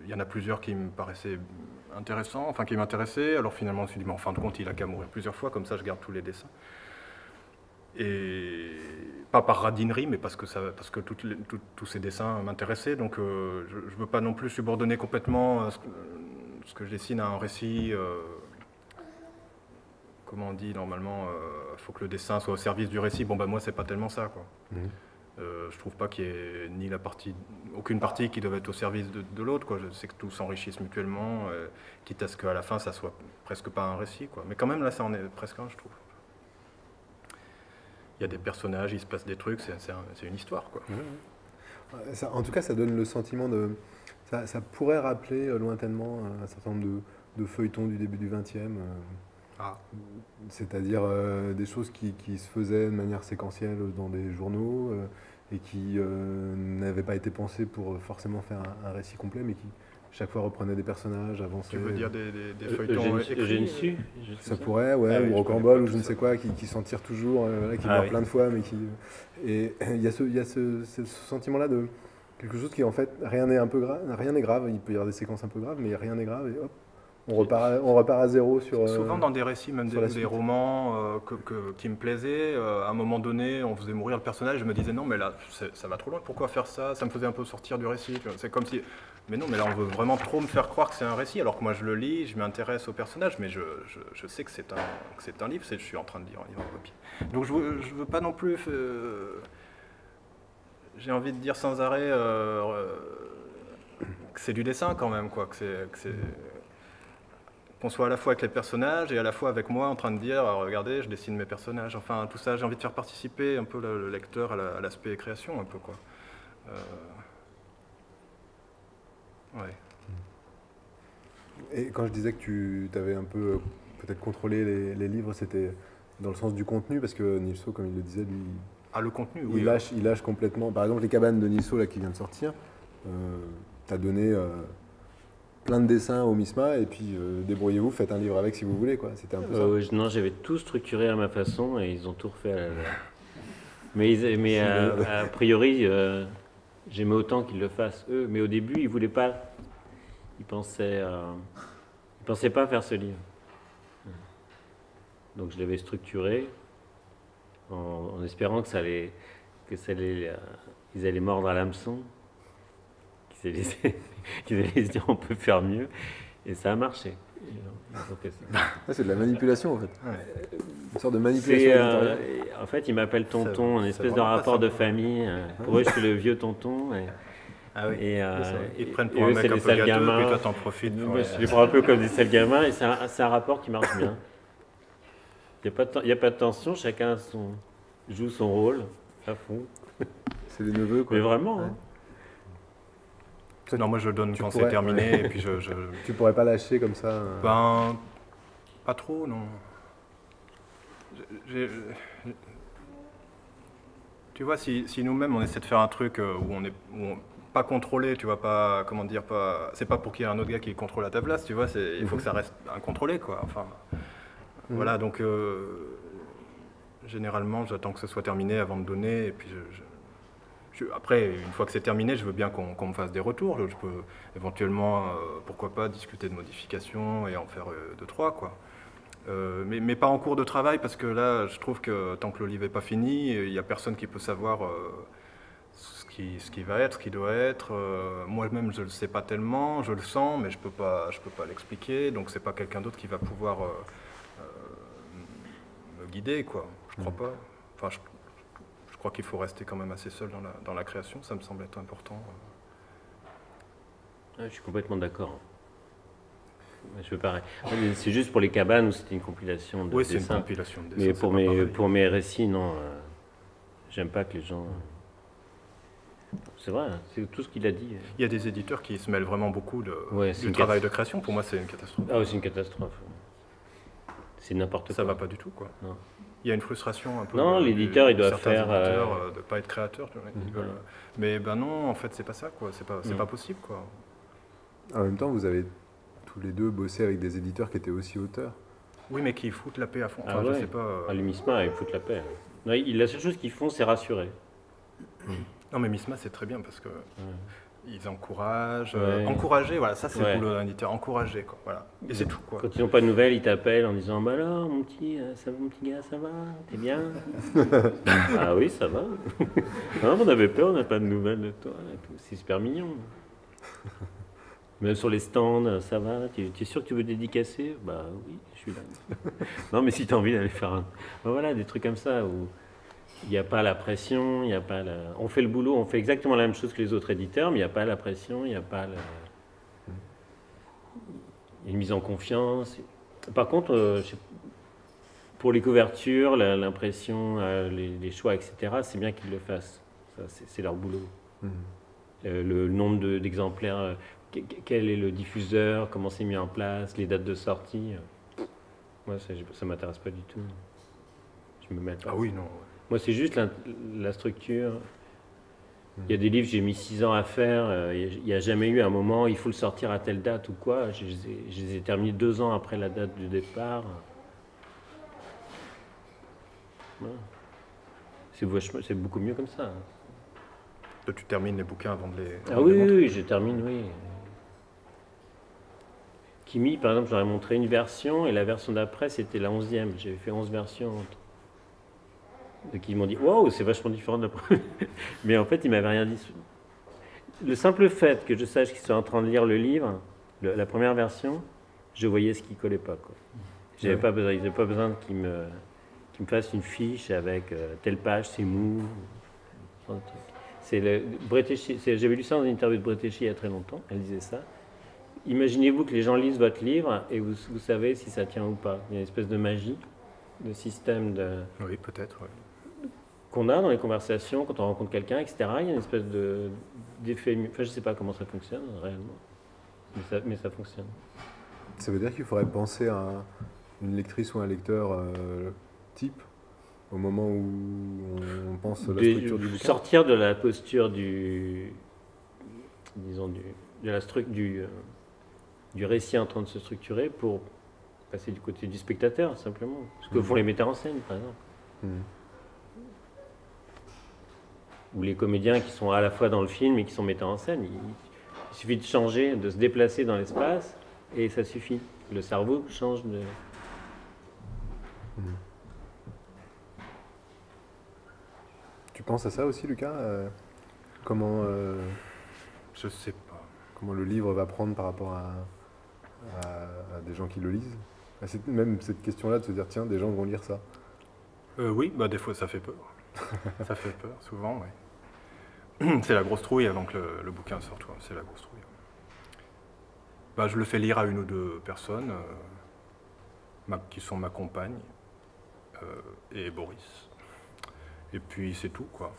il y en a plusieurs qui me paraissaient intéressants, enfin qui m'intéressaient. Alors finalement, je me suis dit, mais en fin de compte, il a qu'à mourir plusieurs fois, comme ça, je garde tous les dessins. Et pas par radinerie, mais parce que tous ces dessins m'intéressaient. Donc je ne veux pas non plus subordonner complètement ce que je dessine à un récit. Comment on dit normalement, il faut que le dessin soit au service du récit. Bon, moi, c'est pas tellement ça, quoi. Je trouve pas qu'il y ait aucune partie qui doit être au service de l'autre, quoi. Je sais que tout s'enrichissent mutuellement, quitte à ce qu'à la fin, ça soit presque pas un récit, quoi. Mais quand même, là, ça en est presque un, je trouve. Il y a des personnages, il se passe des trucs, c'est une histoire, quoi. Ça, en tout cas, ça donne le sentiment de... Ça pourrait rappeler lointainement un certain nombre de feuilletons du début du XXe, c'est-à-dire des choses qui se faisaient de manière séquentielle dans des journaux et qui n'avaient pas été pensées pour forcément faire un récit complet, mais qui chaque fois reprenaient des personnages, avançaient. Tu veux dire des feuilletons écrits? Ça pourrait, ou Rocambole, ou je ne sais quoi, qui s'en tire toujours, qui meurt plein de fois, mais qui... Et il y a ce sentiment-là de quelque chose qui, en fait, rien n'est grave, il peut y avoir des séquences un peu graves, mais rien n'est grave, et hop, on repart à zéro sur... Souvent dans des récits, même des romans qui me plaisaient, à un moment donné, on faisait mourir le personnage, je me disais non mais là, ça va trop loin, pourquoi faire ça? Ça me faisait un peu sortir du récit, c'est comme si... Mais non, mais là on veut vraiment trop me faire croire que c'est un récit, alors que moi je le lis, je m'intéresse au personnage, mais je sais que c'est un livre, je suis en train de lire un livre en copie. Donc je veux pas non plus... j'ai envie de dire sans arrêt que c'est du dessin quand même, quoi, qu'on soit à la fois avec les personnages et à la fois avec moi en train de dire regardez, je dessine mes personnages. Enfin, tout ça, j'ai envie de faire participer un peu le lecteur à l'aspect création, un peu, quoi. Ouais. Et quand je disais que tu avais un peu peut-être contrôlé les livres, c'était dans le sens du contenu, parce que Nilsson, comme il le disait, lui... Le contenu, oui. Il lâche complètement. Par exemple, les cabanes de Nilsson, là, qui vient de sortir, t'as donné... plein de dessins au MISMA et puis débrouillez-vous, faites un livre avec si vous voulez, quoi. C'était un peu ça. Non, j'avais tout structuré à ma façon et ils ont tout refait à la... Mais a priori, j'aimais autant qu'ils le fassent eux. Mais au début, ils voulaient pas. Ils pensaient pas faire ce livre. Donc je l'avais structuré en espérant ils allaient mordre à l'hameçon. Qu'ils allaient se dire on peut faire mieux, et ça a marché. C'est de la manipulation en fait. Une sorte de manipulation. En fait, ils m'appellent tonton, une espèce de rapport de famille. Pour eux, je suis le vieux tonton. Ah oui. Et, Ils te prennent et pour un eux, mec c'est un des peu sales gâteux, gamins. puis toi t'en profites. Moi, je les prends un peu comme des sales gamins, et c'est un rapport qui marche bien. Il n'y a pas de tension, chacun joue son rôle à fond. C'est des neveux, quoi. Mais vraiment, Ouais. hein. Non, moi je donne Tu quand c'est pourrais- terminé, ouais. et puis Tu pourrais pas lâcher comme ça. Ben, pas trop, non. J'ai- Tu vois, si nous-mêmes on essaie de faire un truc pas contrôlé, tu vois, pas, comment dire, pas, c'est pas pour qu'il y ait un autre gars qui contrôle à ta place, tu vois, il faut que ça reste incontrôlé, quoi. Enfin, voilà, donc généralement j'attends que ce soit terminé avant de donner, et puis après, une fois que c'est terminé, je veux bien qu'on me fasse des retours. Je peux éventuellement, pourquoi pas, discuter de modifications et en faire 2, 3, quoi. Mais pas en cours de travail, parce que là, je trouve que tant que le livre n'est pas fini, il n'y a personne qui peut savoir ce qui va être, ce qui doit être. Moi-même, je ne le sais pas tellement, je le sens, mais je peux pas l'expliquer. Donc, c'est pas quelqu'un d'autre qui va pouvoir me guider, quoi. Je crois pas. Enfin, je crois qu'il faut rester quand même assez seul dans la création, ça me semble être important. Je suis complètement d'accord. Je veux pareil. C'est juste pour les cabanes où c'était une compilation de Oui, c'est une dessins. compilation de dessins. Mais c'est pas pareil. pour mes récits, non. J'aime pas que les gens. C'est vrai, hein, c'est tout ce qu'il a dit. Il y a des éditeurs qui se mêlent vraiment beaucoup Ouais, c'est du une travail de création. Pour moi, c'est une catastrophe. Ah oui, c'est une catastrophe. C'est n'importe quoi. Ça va pas du tout, quoi. Non. Il y a une frustration un peu. Non, l'éditeur, il doit certains faire, éditeurs, de pas être créateur. Tu vois, ils veulent, mais ben non, en fait, c'est pas ça, quoi. C'est pas possible, quoi. En même temps, vous avez tous les deux bossé avec des éditeurs qui étaient aussi auteurs. Oui, mais qui foutent la paix à fond. Enfin, Ah je ouais. sais pas. Ah, les Misma, ils foutent la paix. Non, la seule chose qu'ils font, c'est rassurer. Non, mais Misma, c'est très bien parce que ils encouragent. Ouais. Encourager, voilà, ça c'est Ouais. le boulot d'un éditeur. Encourager, quoi. Voilà. Et c'est tout, quoi. Quand ils n'ont pas de nouvelles, ils t'appellent en disant bah alors, mon petit gars, ça va? T'es bien? Ah oui, ça va. Non, on avait peur, on n'a pas de nouvelles de toi. et tout. C'est super mignon. Même sur les stands, ça va? Tu es sûr que tu veux dédicacer? Bah oui, je suis là. Non, mais si tu as envie d'aller faire un. Ben voilà, des trucs comme ça où il n'y a pas la pression, il n'y a pas la. On fait le boulot, on fait exactement la même chose que les autres éditeurs, mais il n'y a pas la pression, il n'y a pas la. Il y a une mise en confiance. Par contre, pour les couvertures, l'impression, les choix, etc., c'est bien qu'ils le fassent. Ça, c'est leur boulot. Le nombre d'exemplaires, quel est le diffuseur, comment c'est mis en place, les dates de sortie. Moi, ça ne m'intéresse pas du tout. Je me mets pas. Ah oui, non. Moi, c'est juste la structure. Il y a des livres, j'ai mis 6 ans à faire. Il n'y a jamais eu un moment, il faut le sortir à telle date ou quoi. Je les ai terminés 2 ans après la date du départ. Voilà. C'est beaucoup mieux comme ça. Hein. Toi, tu termines les bouquins avant de les. Ah oui, oui, je termine, oui. Kimi, par exemple, j'aurais montré une version et la version d'après, c'était la 11e. J'avais fait 11 versions. Donc ils m'ont dit waouh, c'est vachement différent de la première. Mais en fait, ils m'avaient rien dit. Le simple fait que je sache qu'ils sont en train de lire le livre, la première version, je voyais ce qui collait pas, quoi. J'avais pas besoin, ils n'avaient pas besoin qu'ils me fassent une fiche avec telle page, c'est mou. J'avais lu ça dans une interview de Bretéchi il y a très longtemps. Elle disait ça. Imaginez-vous que les gens lisent votre livre et vous savez si ça tient ou pas. Il y a une espèce de magie, de système Oui, peut-être. Ouais. qu'on a dans les conversations, quand on rencontre quelqu'un, etc. Il y a une espèce d'effet. Enfin, je ne sais pas comment ça fonctionne réellement, mais ça fonctionne. Ça veut dire qu'il faudrait penser à une lectrice ou un lecteur type au moment où on pense à la structure du bouquin. Sortir de la posture du récit en train de se structurer pour passer du côté du spectateur, simplement. Ce que font les metteurs en scène, par exemple. Ou les comédiens qui sont à la fois dans le film et qui sont metteurs en scène. Il suffit de changer, de se déplacer dans l'espace, et ça suffit. Le cerveau change de... Tu penses à ça aussi, Lucas comment, Je sais pas. comment le livre va prendre par rapport à des gens qui le lisent? Même cette question-là de se dire, tiens, des gens vont lire ça. Oui, bah des fois ça fait peur. Ça fait peur, souvent, oui. c'est la grosse trouille avant que le bouquin sorte. C'est la grosse trouille. Bah, je le fais lire à une ou deux personnes qui sont ma compagne et Boris. Et puis c'est tout, quoi.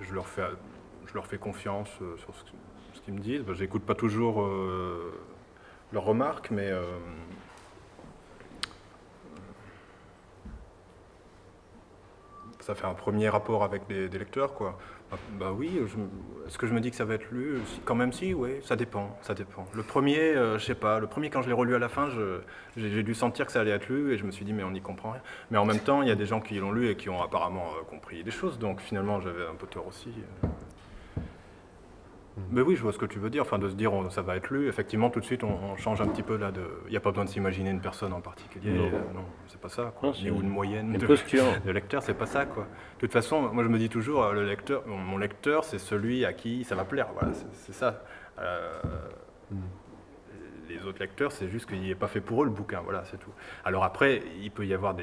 Je leur fais confiance sur ce qu'ils me disent. Bah, j'écoute pas toujours leurs remarques, mais ça fait un premier rapport avec des lecteurs, quoi. Bah oui, est-ce que je me dis que ça va être lu? Quand même si, oui, ça dépend, ça dépend. Le premier, je sais pas, le premier quand je l'ai relu à la fin, j'ai dû sentir que ça allait être lu et je me suis dit mais on n'y comprend rien. Mais en même temps, il y a des gens qui l'ont lu et qui ont apparemment compris des choses, donc finalement j'avais un peu tort aussi. Mais oui, je vois ce que tu veux dire, enfin de se dire ça va être lu, effectivement tout de suite on change un petit peu là de... Il n'y a pas besoin de s'imaginer une personne en particulier, non, c'est pas ça, quoi. Ni une moyenne de lecteurs, c'est pas ça, quoi. De toute façon, moi je me dis toujours, mon lecteur c'est celui à qui ça va plaire, voilà, c'est ça. Les autres lecteurs, c'est juste qu'il n'est pas fait pour eux le bouquin, voilà, c'est tout. Alors après, il peut y avoir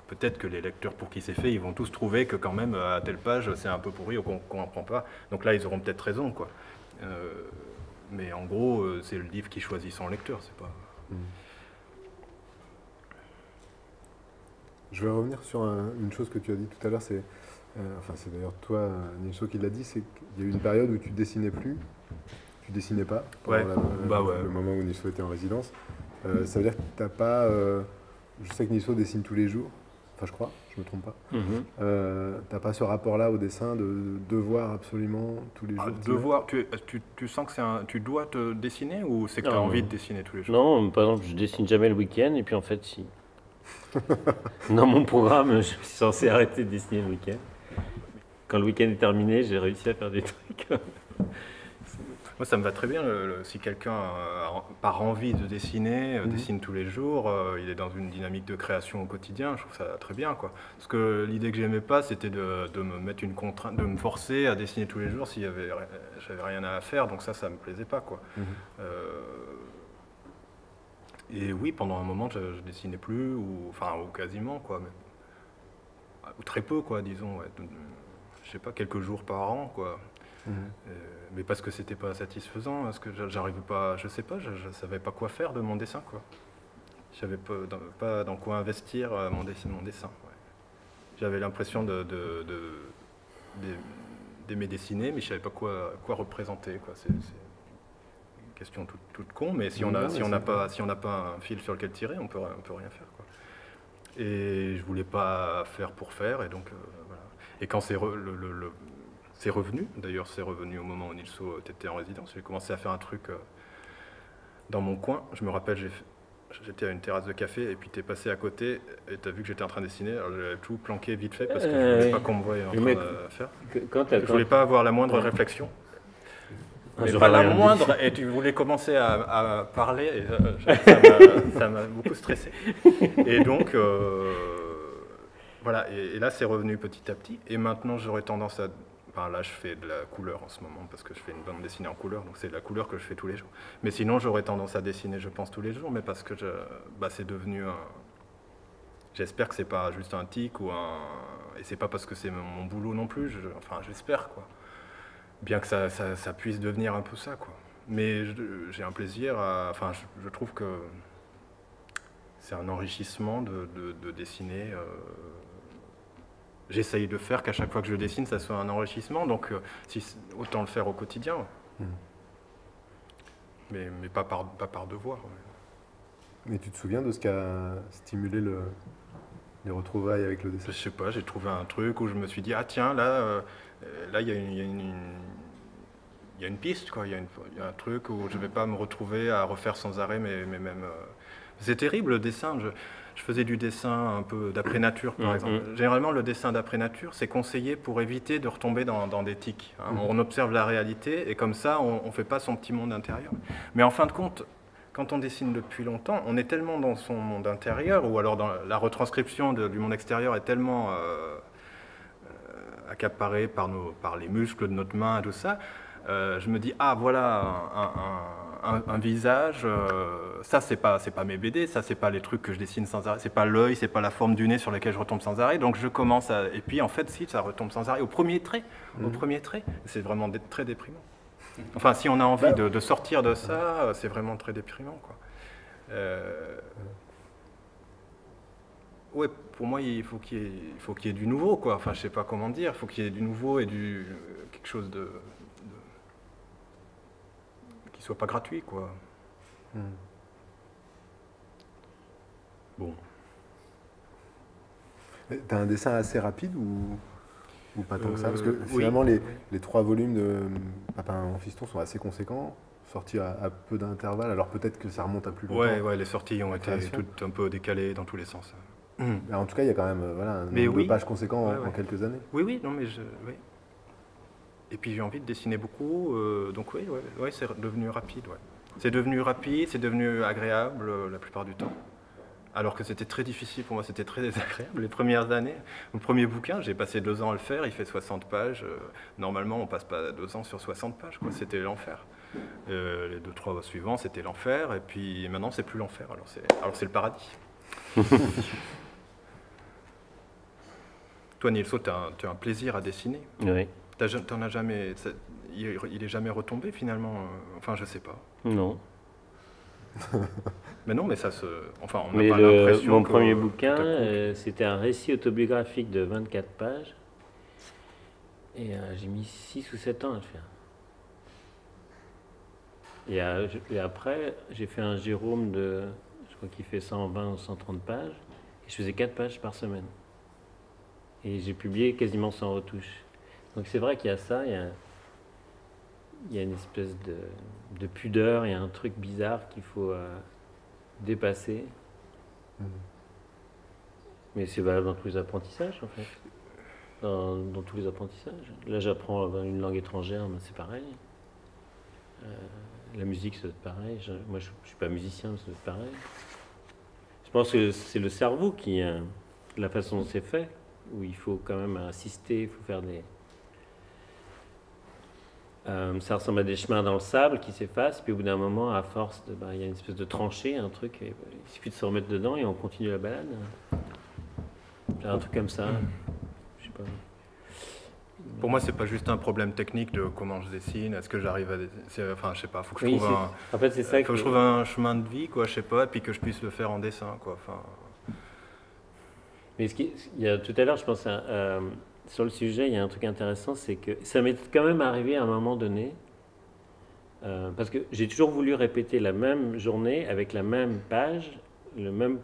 peut-être que les lecteurs pour qui c'est fait, ils vont tous trouver que quand même, à telle page, c'est un peu pourri ou qu'on ne comprend pas. Donc là, ils auront peut-être raison, quoi. Mais en gros, c'est le livre qui choisit son lecteur, c'est pas... Je vais revenir sur une chose que tu as dit tout à l'heure, c'est d'ailleurs toi, Nilso, qui l'a dit, c'est qu'il y a eu une période où tu ne dessinais plus, tu dessinais pas, pendant le moment où Nilso était en résidence. Ça veut dire que tu n'as pas... je sais que Nilso dessine tous les jours, enfin je crois, je me trompe pas. T'as pas ce rapport-là au dessin de devoir absolument tous les jours devoir, tu sens que tu dois te dessiner ou c'est que tu as envie de dessiner tous les jours? Non, par exemple, je dessine jamais le week-end et puis en fait, si. Dans mon programme, je suis censé arrêter de dessiner le week-end. Quand le week-end est terminé, j'ai réussi à faire des trucs. Moi, ça me va très bien si quelqu'un, par envie de dessiner, dessine tous les jours, il est dans une dynamique de création au quotidien, je trouve ça très bien, quoi. Parce que l'idée que j'aimais pas, c'était de me mettre une contrainte, de me forcer à dessiner tous les jours si j'avais rien à faire, donc ça me plaisait pas, quoi. Et oui, pendant un moment, je dessinais plus, ou quasiment, quoi. Ou très peu, quoi, disons. Ouais, je sais pas, quelques jours par an, quoi. Mais parce que c'était pas satisfaisant, parce que j'arrivais pas, je sais pas, je savais pas quoi faire de mon dessin, quoi. Je savais pas dans quoi investir mon dessin. Ouais. J'avais l'impression d'aimer dessiner, mais je savais pas quoi représenter, quoi. C'est une question toute con, mais si on n'a pas un fil sur lequel tirer, on peut rien faire, quoi. Et je voulais pas faire pour faire, et donc voilà. Et quand c'est revenu, d'ailleurs c'est revenu au moment où Nilso était en résidence, j'ai commencé à faire un truc dans mon coin. Je me rappelle, j'étais à une terrasse de café et puis tu es passé à côté et tu as vu que j'étais en train de dessiner. Alors j'avais tout planqué vite fait parce que je voulais pas qu'on me voie en train de faire. Je voulais pas avoir la moindre réflexion. Mais pas la moindre, et tu voulais commencer à parler, et ça m'a beaucoup stressé. Et donc, voilà, et là c'est revenu petit à petit, et maintenant j'aurais tendance à... Enfin, là je fais de la couleur en ce moment, parce que je fais une bande dessinée en couleur, donc c'est de la couleur que je fais tous les jours. Mais sinon j'aurais tendance à dessiner, je pense, tous les jours, mais parce que c'est devenu un... J'espère que c'est pas juste un tic, et c'est pas parce que c'est mon boulot non plus, enfin j'espère, quoi. Bien que ça puisse devenir un peu ça, quoi. Mais j'ai un plaisir enfin, je trouve que c'est un enrichissement de dessiner. J'essaye de faire qu'à chaque fois que je dessine, ça soit un enrichissement, donc autant le faire au quotidien. Mais pas par devoir. Ouais. Mais tu te souviens de ce qui a stimulé les retrouvailles avec le dessin? Je sais pas, j'ai trouvé un truc où je me suis dit, ah tiens, là il y a une piste, quoi. Il y a un truc où je ne vais pas me retrouver à refaire sans arrêt, mais même... C'est terrible, le dessin. Je faisais du dessin un peu d'après nature, par exemple. Généralement, le dessin d'après nature, c'est conseillé pour éviter de retomber dans des tics. Hein. On observe la réalité, et comme ça, on ne fait pas son petit monde intérieur. Mais en fin de compte, quand on dessine depuis longtemps, on est tellement dans son monde intérieur, ou alors dans la retranscription du monde extérieur est tellement accaparée par les muscles de notre main et tout ça. Je me dis, ah voilà un visage, ça c'est pas mes BD, ça c'est pas les trucs que je dessine sans arrêt, c'est pas l'œil, c'est pas la forme du nez sur laquelle je retombe sans arrêt, donc je commence à... Et puis en fait, si, ça retombe sans arrêt au premier trait, c'est vraiment très déprimant. Enfin, si on a envie de sortir de ça, c'est vraiment très déprimant, quoi. Ouais, pour moi, il faut qu'il y ait du nouveau, quoi. Enfin, je sais pas comment dire, il faut qu'il y ait du nouveau et quelque chose qui soit pas gratuit, quoi. Bon. T'as un dessin assez rapide ou pas tant que ça? Parce que finalement, les 3 volumes de Papa Maman Fiston sont assez conséquents, sortis à peu d'intervalle, alors peut-être que ça remonte à plus longtemps. Ouais, les sorties ont été toutes un peu décalées dans tous les sens. En tout cas, il y a quand même un nombre de pages conséquent en quelques années. Oui, non, mais oui. Et puis j'ai envie de dessiner beaucoup, donc oui, c'est devenu rapide. Ouais. C'est devenu rapide, c'est devenu agréable la plupart du temps. Alors que c'était très difficile pour moi, c'était très désagréable les premières années. Mon premier bouquin, j'ai passé 2 ans à le faire, il fait 60 pages. Normalement, on passe pas 2 ans sur 60 pages, quoi. C'était l'enfer. Les 2-3 suivants, c'était l'enfer, et puis maintenant, c'est plus l'enfer, alors c'est le paradis. Toi, Nilso, tu as un plaisir à dessiner. Oui. T'en as jamais... Il est jamais retombé, finalement. Enfin, je sais pas. Non. Mais non, mais ça se... Enfin, on n'a pas l'impression mon premier bouquin, c'était un récit autobiographique de 24 pages. Et j'ai mis 6 ou 7 ans à le faire. Et après, j'ai fait un Jérôme de... Je crois qu'il fait 120 ou 130 pages. Et je faisais 4 pages par semaine. Et j'ai publié quasiment sans retouche. Donc c'est vrai qu'il y a ça, il y a une espèce de pudeur, il y a un truc bizarre qu'il faut dépasser. Mais c'est valable dans tous les apprentissages, en fait. Dans tous les apprentissages. Là, j'apprends une langue étrangère, mais c'est pareil. La musique, ça doit être pareil. Moi, je ne suis pas musicien, mais ça doit être pareil. Je pense que c'est le cerveau qui... la façon dont c'est fait, où il faut quand même insister, il faut faire des... ça ressemble à des chemins dans le sable qui s'effacent, puis au bout d'un moment, à force, il y a une espèce de tranchée, un truc, et, il suffit de se remettre dedans et on continue la balade. C'est un truc comme ça, je sais pas. Pour moi, c'est pas juste un problème technique de comment je dessine, est-ce que j'arrive à... Enfin, je sais pas, faut que je trouve en fait, c'est ça faut que je trouve un chemin de vie, quoi, je sais pas, et puis que je puisse le faire en dessin, quoi. Enfin... Mais il y a, tout à l'heure, je pense, sur le sujet, il y a un truc intéressant, c'est que ça m'est quand même arrivé à un moment donné, parce que j'ai toujours voulu répéter la même journée avec la même page, le même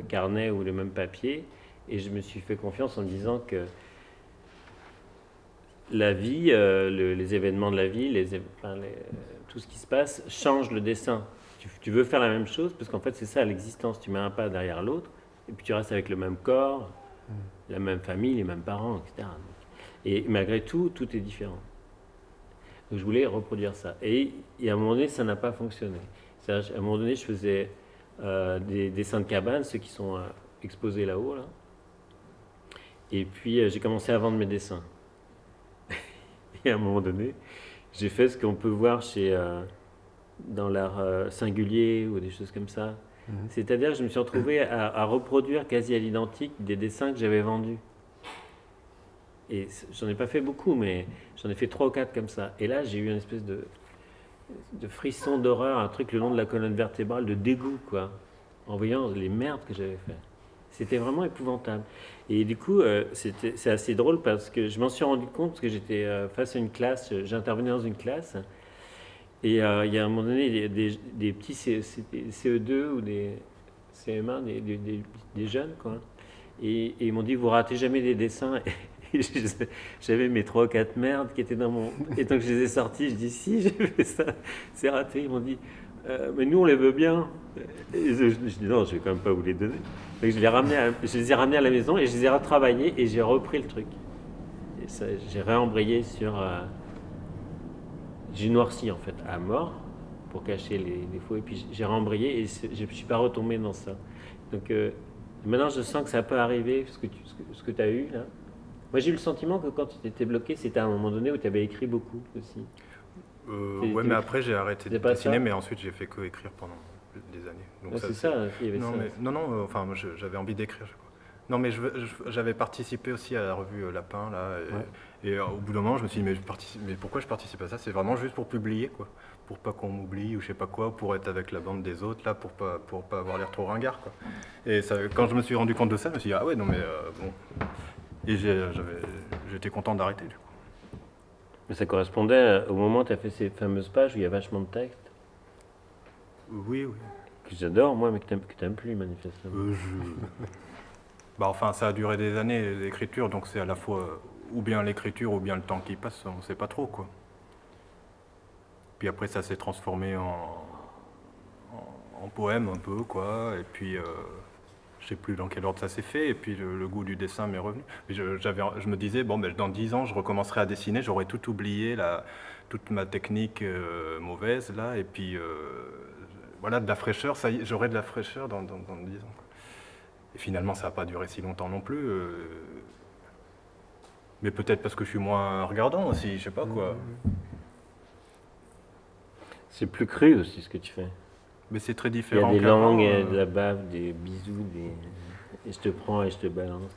carnet ou le même papier, et je me suis fait confiance en me disant que la vie, les événements de la vie, tout ce qui se passe change le dessin. Tu veux faire la même chose, parce qu'en fait c'est ça l'existence, tu mets un pas derrière l'autre, et puis tu restes avec le même corps, la même famille, les mêmes parents, etc. Et malgré tout, tout est différent. Donc je voulais reproduire ça. Et à un moment donné, ça n'a pas fonctionné. À un moment donné, je faisais des dessins de cabane, ceux qui sont exposés là-haut. Là. Et puis j'ai commencé à vendre mes dessins. Et à un moment donné, j'ai fait ce qu'on peut voir dans l'art singulier ou des choses comme ça. C'est-à-dire que je me suis retrouvé à reproduire quasi à l'identique des dessins que j'avais vendus. Et j'en ai pas fait beaucoup, mais j'en ai fait 3 ou 4 comme ça. Et là, j'ai eu une espèce de frisson d'horreur, un truc le long de la colonne vertébrale, de dégoût, quoi, en voyant les merdes que j'avais fait. C'était vraiment épouvantable. Et du coup, c'est assez drôle parce que je m'en suis rendu compte parce que j'étais face à une classe, j'intervenais dans une classe. Et il y a un moment donné des petits CE2 ou des CM1, des jeunes, quoi. Et ils m'ont dit, vous ratez jamais des dessins. Et j'avais mes 3 ou 4 merdes qui étaient dans mon... Et donc je les ai sortis, je dis, si, j'ai fait ça, c'est raté. Ils m'ont dit, mais nous on les veut bien. Et je dis, non, je vais quand même pas vous les donner. Donc je les ai ramenés à la maison et je les ai retravaillés et j'ai repris le truc. Et ça, j'ai réembrayé sur... J'ai noirci en fait à mort pour cacher les défauts et puis j'ai rembrayé et je ne suis pas retombé dans ça. Donc maintenant je sens que ça peut arriver, ce que tu as eu là. Moi j'ai eu le sentiment que quand tu t'étais bloqué, c'était à un moment donné où tu avais écrit beaucoup aussi. Ouais, mais après j'ai arrêté de c'est pas dessiner, ça mais ensuite j'ai fait que écrire pendant des années. Donc Ouais, c'est ça, il y avait non, ça. mais, non, enfin, moi, j'avais envie d'écrire. Je crois. Non, mais j'avais participé aussi à la revue Lapin, là, et au bout d'un moment, je me suis dit, mais pourquoi je participe à ça? C'est vraiment juste pour publier, quoi. Pour pas qu'on m'oublie, ou je sais pas quoi, pour être avec la bande des autres, là, pour pas avoir l'air trop ringard, quoi. Et ça, quand je me suis rendu compte de ça, je me suis dit, ah ouais, non, mais bon. Et j'étais content d'arrêter, du coup. Mais ça correspondait au moment où tu as fait ces fameuses pages où il y a vachement de texte, Oui, oui. que j'adore, moi, mais que t'aimes plus, manifestement. Bah, enfin, ça a duré des années, l'écriture, donc c'est à la fois ou bien l'écriture ou bien le temps qui passe, on sait pas trop, quoi. Puis après, ça s'est transformé en poème un peu, quoi, et puis je sais plus dans quel ordre ça s'est fait, et puis le goût du dessin m'est revenu. Mais je me disais, bon, ben, dans 10 ans, je recommencerai à dessiner, j'aurais tout oublié, toute ma technique mauvaise, là, et puis voilà, de la fraîcheur, ça y est, j'aurai de la fraîcheur dans 10 ans. Quoi. Et finalement, ça n'a pas duré si longtemps non plus. Mais peut-être parce que je suis moins regardant aussi, je sais pas quoi. C'est plus cru aussi ce que tu fais. Mais c'est très Il y a différent. des langues, de la bave, des bisous, et je te prends et je te balance.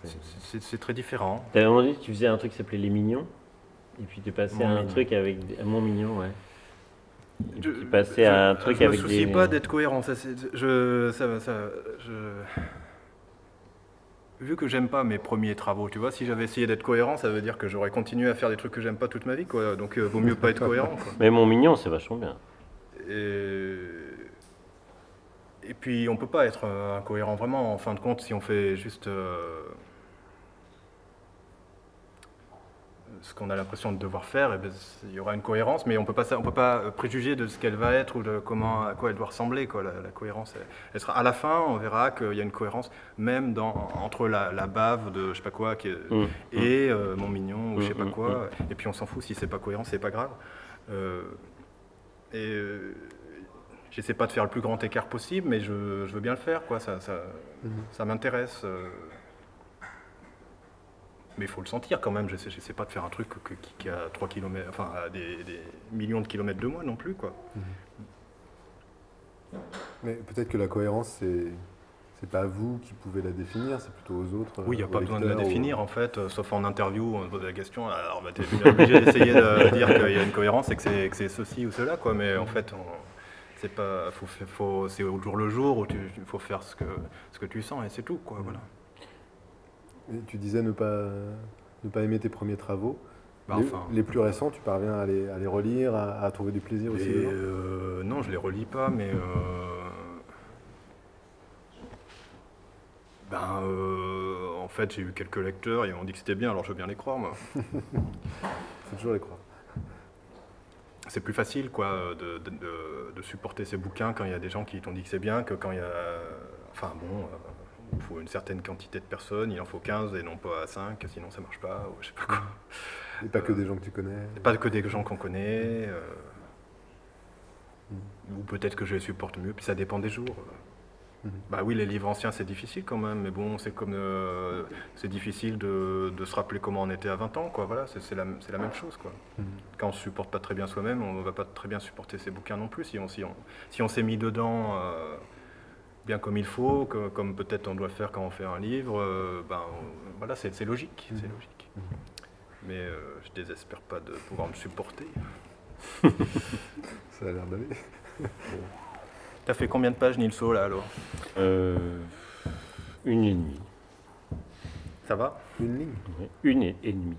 C'est très différent. T'avais un moment dit que tu faisais un truc qui s'appelait Les Mignons, et puis tu passais à un truc avec Mon Mignon, ouais. Et puis tu passais à un truc avec des... Je me soucie pas d'être cohérent. Vu que j'aime pas mes premiers travaux, tu vois, si j'avais essayé d'être cohérent, ça veut dire que j'aurais continué à faire des trucs que j'aime pas toute ma vie, quoi. Donc vaut mieux pas être cohérent, quoi. Mais Mon Mignon, c'est vachement bien. Et puis on peut pas être incohérent vraiment, en fin de compte, si on fait juste ce qu'on a l'impression de devoir faire, et ben, il y aura une cohérence, mais on peut pas préjuger de ce qu'elle va être ou de à quoi elle doit ressembler, quoi. La cohérence, elle sera à la fin, on verra qu'il y a une cohérence, même entre la bave de je sais pas quoi et Mon Mignon ou je sais pas quoi, et puis on s'en fout si c'est pas cohérent, c'est pas grave. J'essaie pas de faire le plus grand écart possible, mais je veux bien le faire, quoi. Ça m'intéresse. Mais il faut le sentir quand même. J'essaie pas de faire un truc qui a 3 km, enfin à des millions de kilomètres de moi non plus, quoi. Mais peut-être que la cohérence, c'est pas vous qui pouvez la définir, c'est plutôt aux autres. Oui, il n'y a pas besoin de la définir en fait, sauf en interview, on pose la question, alors tu es obligé d'essayer de dire qu'il y a une cohérence et que c'est ceci ou cela, quoi. Mais en fait, c'est pas, c'est au jour le jour où il faut faire ce que tu sens et c'est tout, quoi. Voilà. Et tu disais ne pas aimer tes premiers travaux. Bah, les plus récents, tu parviens à les relire, à trouver du plaisir aussi non, je les relis pas, mais en fait, j'ai eu quelques lecteurs, ils m'ont dit que c'était bien, alors je veux bien les croire, moi. Faut toujours les croire. C'est plus facile, quoi, de supporter ces bouquins quand il y a des gens qui t'ont dit que c'est bien, que quand il y a... Enfin bon, il faut une certaine quantité de personnes, il en faut 15 et non pas 5, sinon ça marche pas, ou je sais pas quoi. Et pas que des gens que tu connais. Pas que des gens qu'on connaît, ou peut-être que je les supporte mieux, puis ça dépend des jours. Bah oui, les livres anciens c'est difficile quand même, mais bon, c'est comme c'est difficile de se rappeler comment on était à 20 ans, quoi. Voilà, c'est la même chose, quoi. Quand on se supporte pas très bien soi-même, on va pas très bien supporter ses bouquins non plus. Si on s'est mis dedans bien comme il faut, comme peut-être on doit le faire quand on fait un livre, voilà, c'est logique, c'est logique. Mais je désespère pas de pouvoir me supporter. Ça a l'air d'aller. T'as fait combien de pages, Nilso, là, alors 1,5. Ça va? Une ligne? Ouais, 1,5. 1,5.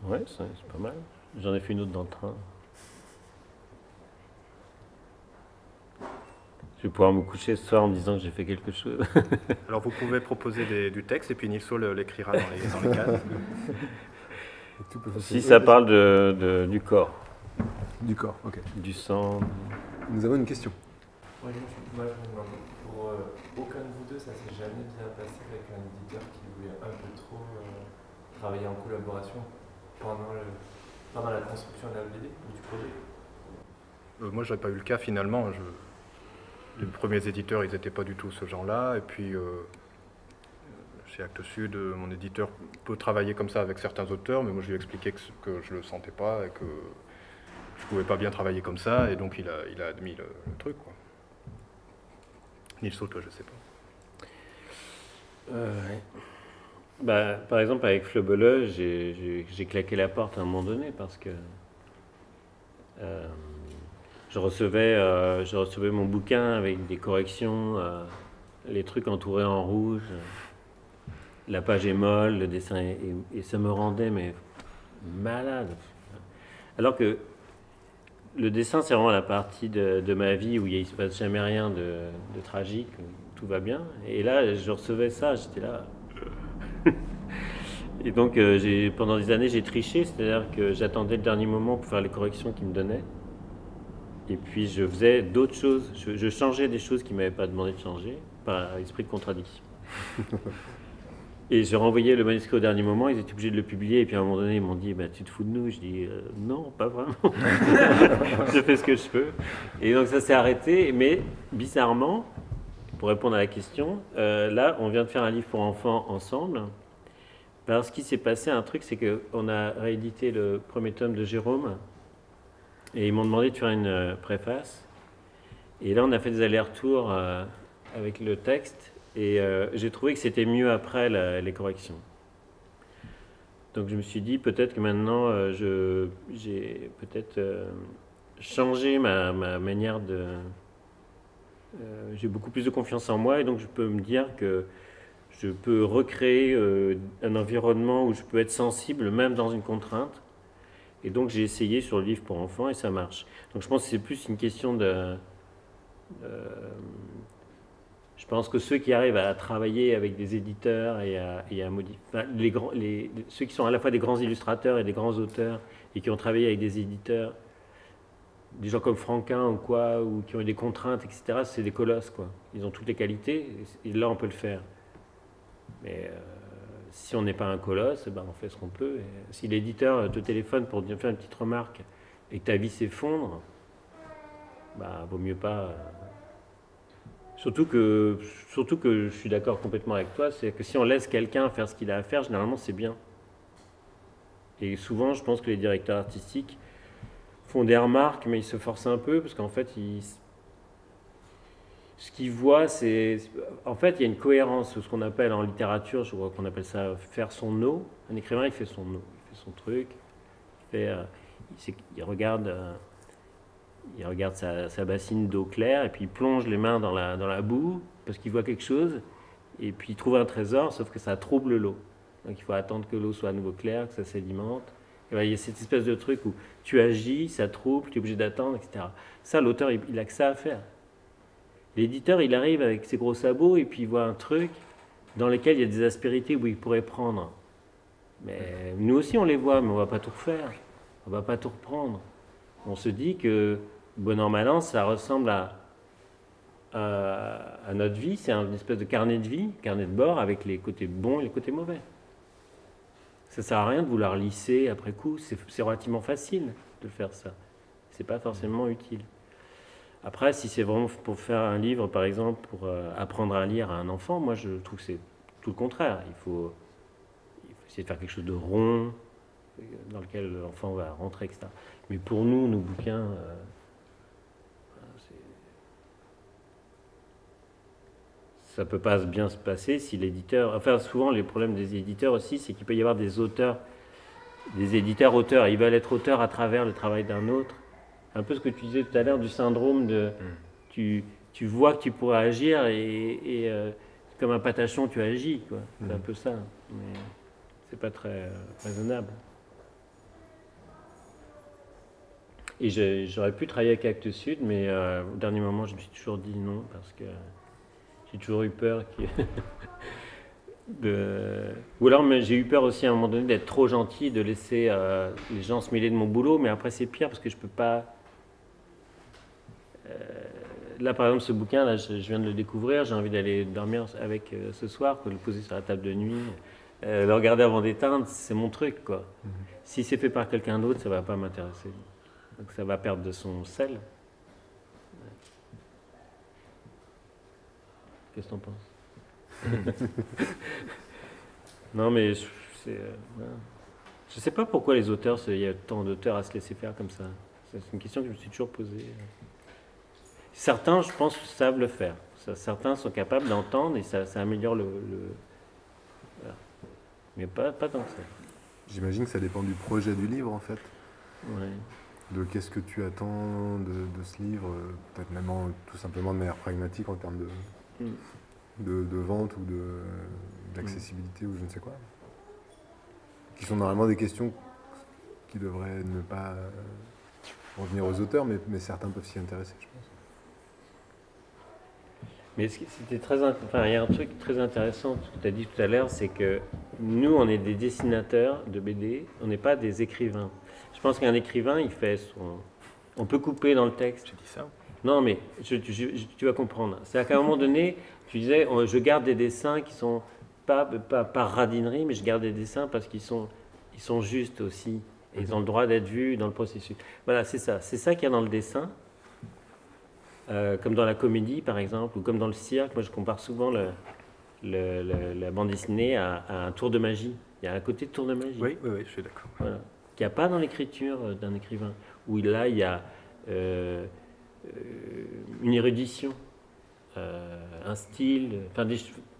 Ouais, c'est pas mal. J'en ai fait une autre dans le train. Je vais pouvoir me coucher ce soir en me disant que j'ai fait quelque chose. Alors vous pouvez proposer du texte et puis Nilso l'écrira dans les cases. Si ça parle du corps. Du corps, ok. Du sang. Nous avons une question. Oui, pour aucun de vous deux, ça s'est jamais bien passé avec un éditeur qui voulait un peu trop travailler en collaboration pendant la construction de la BD ou du projet? Moi, j'aurais pas eu le cas finalement. Les premiers éditeurs, ils n'étaient pas du tout ce genre-là. Et puis, je chez Actes Sud, mon éditeur peut travailler comme ça avec certains auteurs, mais moi je lui ai expliqué que je ne le sentais pas et que je ne pouvais pas bien travailler comme ça, et donc il a admis le truc, quoi. Nilso, toi, je sais pas. Ouais. Bah, par exemple, avec Flebele, j'ai claqué la porte à un moment donné parce que je recevais mon bouquin avec des corrections, les trucs entourés en rouge, la page est molle, le dessin et ça me rendait mais malade. Alors que le dessin, c'est vraiment la partie de ma vie où il ne se passe jamais rien de tragique, où tout va bien. Et là, je recevais ça, j'étais là. Et donc, pendant des années, j'ai triché, c'est-à-dire que j'attendais le dernier moment pour faire les corrections qu'ils me donnaient. Et puis, je faisais d'autres choses. Je changeais des choses qu'ils ne m'avaient pas demandé de changer, par esprit de contradiction. Et je renvoyais le manuscrit au dernier moment, ils étaient obligés de le publier, et puis à un moment donné, ils m'ont dit bah, « tu te fous de nous ?» Je dis non, pas vraiment. Je fais ce que je peux. » Et donc ça s'est arrêté, mais bizarrement, pour répondre à la question, là, on vient de faire un livre pour enfants ensemble. Alors, ce qui s'est passé, un truc, c'est qu'on a réédité le premier tome de Jérôme, et ils m'ont demandé de faire une préface. Et là, on a fait des allers-retours avec le texte, et j'ai trouvé que c'était mieux après les corrections. Donc je me suis dit, peut-être que maintenant, j'ai peut-être changé ma manière de... j'ai beaucoup plus de confiance en moi, et donc je peux me dire que je peux recréer un environnement où je peux être sensible, même dans une contrainte. Et donc j'ai essayé sur le livre pour enfants, et ça marche. Donc je pense que c'est plus une question de je pense que ceux qui arrivent à travailler avec des éditeurs et à modifier, enfin, ceux qui sont à la fois des grands illustrateurs et des grands auteurs et qui ont travaillé avec des éditeurs, des gens comme Franquin ou quoi, ou qui ont eu des contraintes, etc., c'est des colosses, quoi. Ils ont toutes les qualités, et là on peut le faire. Mais si on n'est pas un colosse, ben, on fait ce qu'on peut. Et si l'éditeur te téléphone pour faire une petite remarque et que ta vie s'effondre, bah, vaut mieux pas... Surtout que je suis d'accord complètement avec toi, c'est que si on laisse quelqu'un faire ce qu'il a à faire, généralement c'est bien. Et souvent, je pense que les directeurs artistiques font des remarques, mais ils se forcent un peu, parce qu'en fait, ce qu'ils voient, c'est... En fait, il y a une cohérence, ce qu'on appelle en littérature, je crois qu'on appelle ça faire son eau. Un écrivain, il fait son eau, il fait son truc, il regarde sa bassine d'eau claire, et puis il plonge les mains dans la boue, parce qu'il voit quelque chose, et puis il trouve un trésor, sauf que ça trouble l'eau. Donc il faut attendre que l'eau soit à nouveau claire, que ça sédimente. Et voilà, il y a cette espèce de truc où tu agis, ça trouble, tu es obligé d'attendre, etc. Ça, l'auteur, il a que ça à faire. L'éditeur, il arrive avec ses gros sabots, et puis il voit un truc dans lequel il y a des aspérités où il pourrait prendre. Mais nous aussi, on les voit, mais on ne va pas tout refaire. On ne va pas tout reprendre. On se dit que bon an, mal an, ça ressemble à notre vie. C'est une espèce de carnet de vie, carnet de bord, avec les côtés bons et les côtés mauvais. Ça ne sert à rien de vouloir lisser après coup. C'est relativement facile de faire ça. Ce n'est pas forcément utile. Après, si c'est vraiment pour faire un livre, par exemple, pour apprendre à lire à un enfant, moi, je trouve que c'est tout le contraire. Il faut essayer de faire quelque chose de rond, dans lequel l'enfant va rentrer, etc. Mais pour nous, nos bouquins, ça ne peut pas bien se passer si l'éditeur... Enfin, souvent, les problèmes des éditeurs aussi, c'est qu'il peut y avoir des éditeurs-auteurs. Ils veulent être auteurs à travers le travail d'un autre. Un peu ce que tu disais tout à l'heure du syndrome de... Tu vois que tu pourrais agir et comme un patachon, tu agis, quoi. C'est un peu ça. Mais c'est pas très raisonnable. Et j'aurais pu travailler avec Actes Sud, mais au dernier moment, je me suis toujours dit non, parce que j'ai toujours eu peur Ou alors j'ai eu peur aussi à un moment donné d'être trop gentil, de laisser les gens se mêler de mon boulot, mais après c'est pire parce que je peux pas... Là par exemple ce bouquin, là, je viens de le découvrir, j'ai envie d'aller dormir avec ce soir, le poser sur la table de nuit, le regarder avant d'éteindre, c'est mon truc, quoi. Si c'est fait par quelqu'un d'autre, ça va pas m'intéresser. Donc ça va perdre de son sel. Qu'est-ce que t'en penses? Non, mais je sais pas pourquoi les auteurs, il y a tant d'auteurs à se laisser faire comme ça. C'est une question que je me suis toujours posée. Certains, je pense, savent le faire. Certains sont capables d'entendre et ça améliore voilà. Mais pas tant que ça. J'imagine que ça dépend du projet du livre, en fait. Ouais. De qu'est-ce que tu attends de ce livre, peut-être même tout simplement de manière pragmatique en termes de vente ou d'accessibilité ou je ne sais quoi. Qui sont normalement des questions qui devraient ne pas revenir aux auteurs, mais certains peuvent s'y intéresser, je pense. Mais c'était il y a un truc très intéressant que tu as dit tout à l'heure, c'est que nous, on est des dessinateurs de BD, on n'est pas des écrivains. Je pense qu'un écrivain, il fait on peut couper dans le texte. J'ai dit ça. Non, mais tu vas comprendre. C'est-à-dire qu'à un moment donné, tu disais, je garde des dessins qui sont pas par radinerie, mais je garde des dessins parce qu'ils sont justes aussi. Et ils ont le droit d'être vus dans le processus. Voilà, c'est ça. C'est ça qu'il y a dans le dessin. Comme dans la comédie, par exemple, ou comme dans le cirque. Moi, je compare souvent la bande dessinée à un tour de magie. Il y a un côté de tour de magie. Oui, je suis d'accord. Voilà. Qu'il n'y a pas dans l'écriture d'un écrivain. Où là, il y a une érudition, un style. Enfin,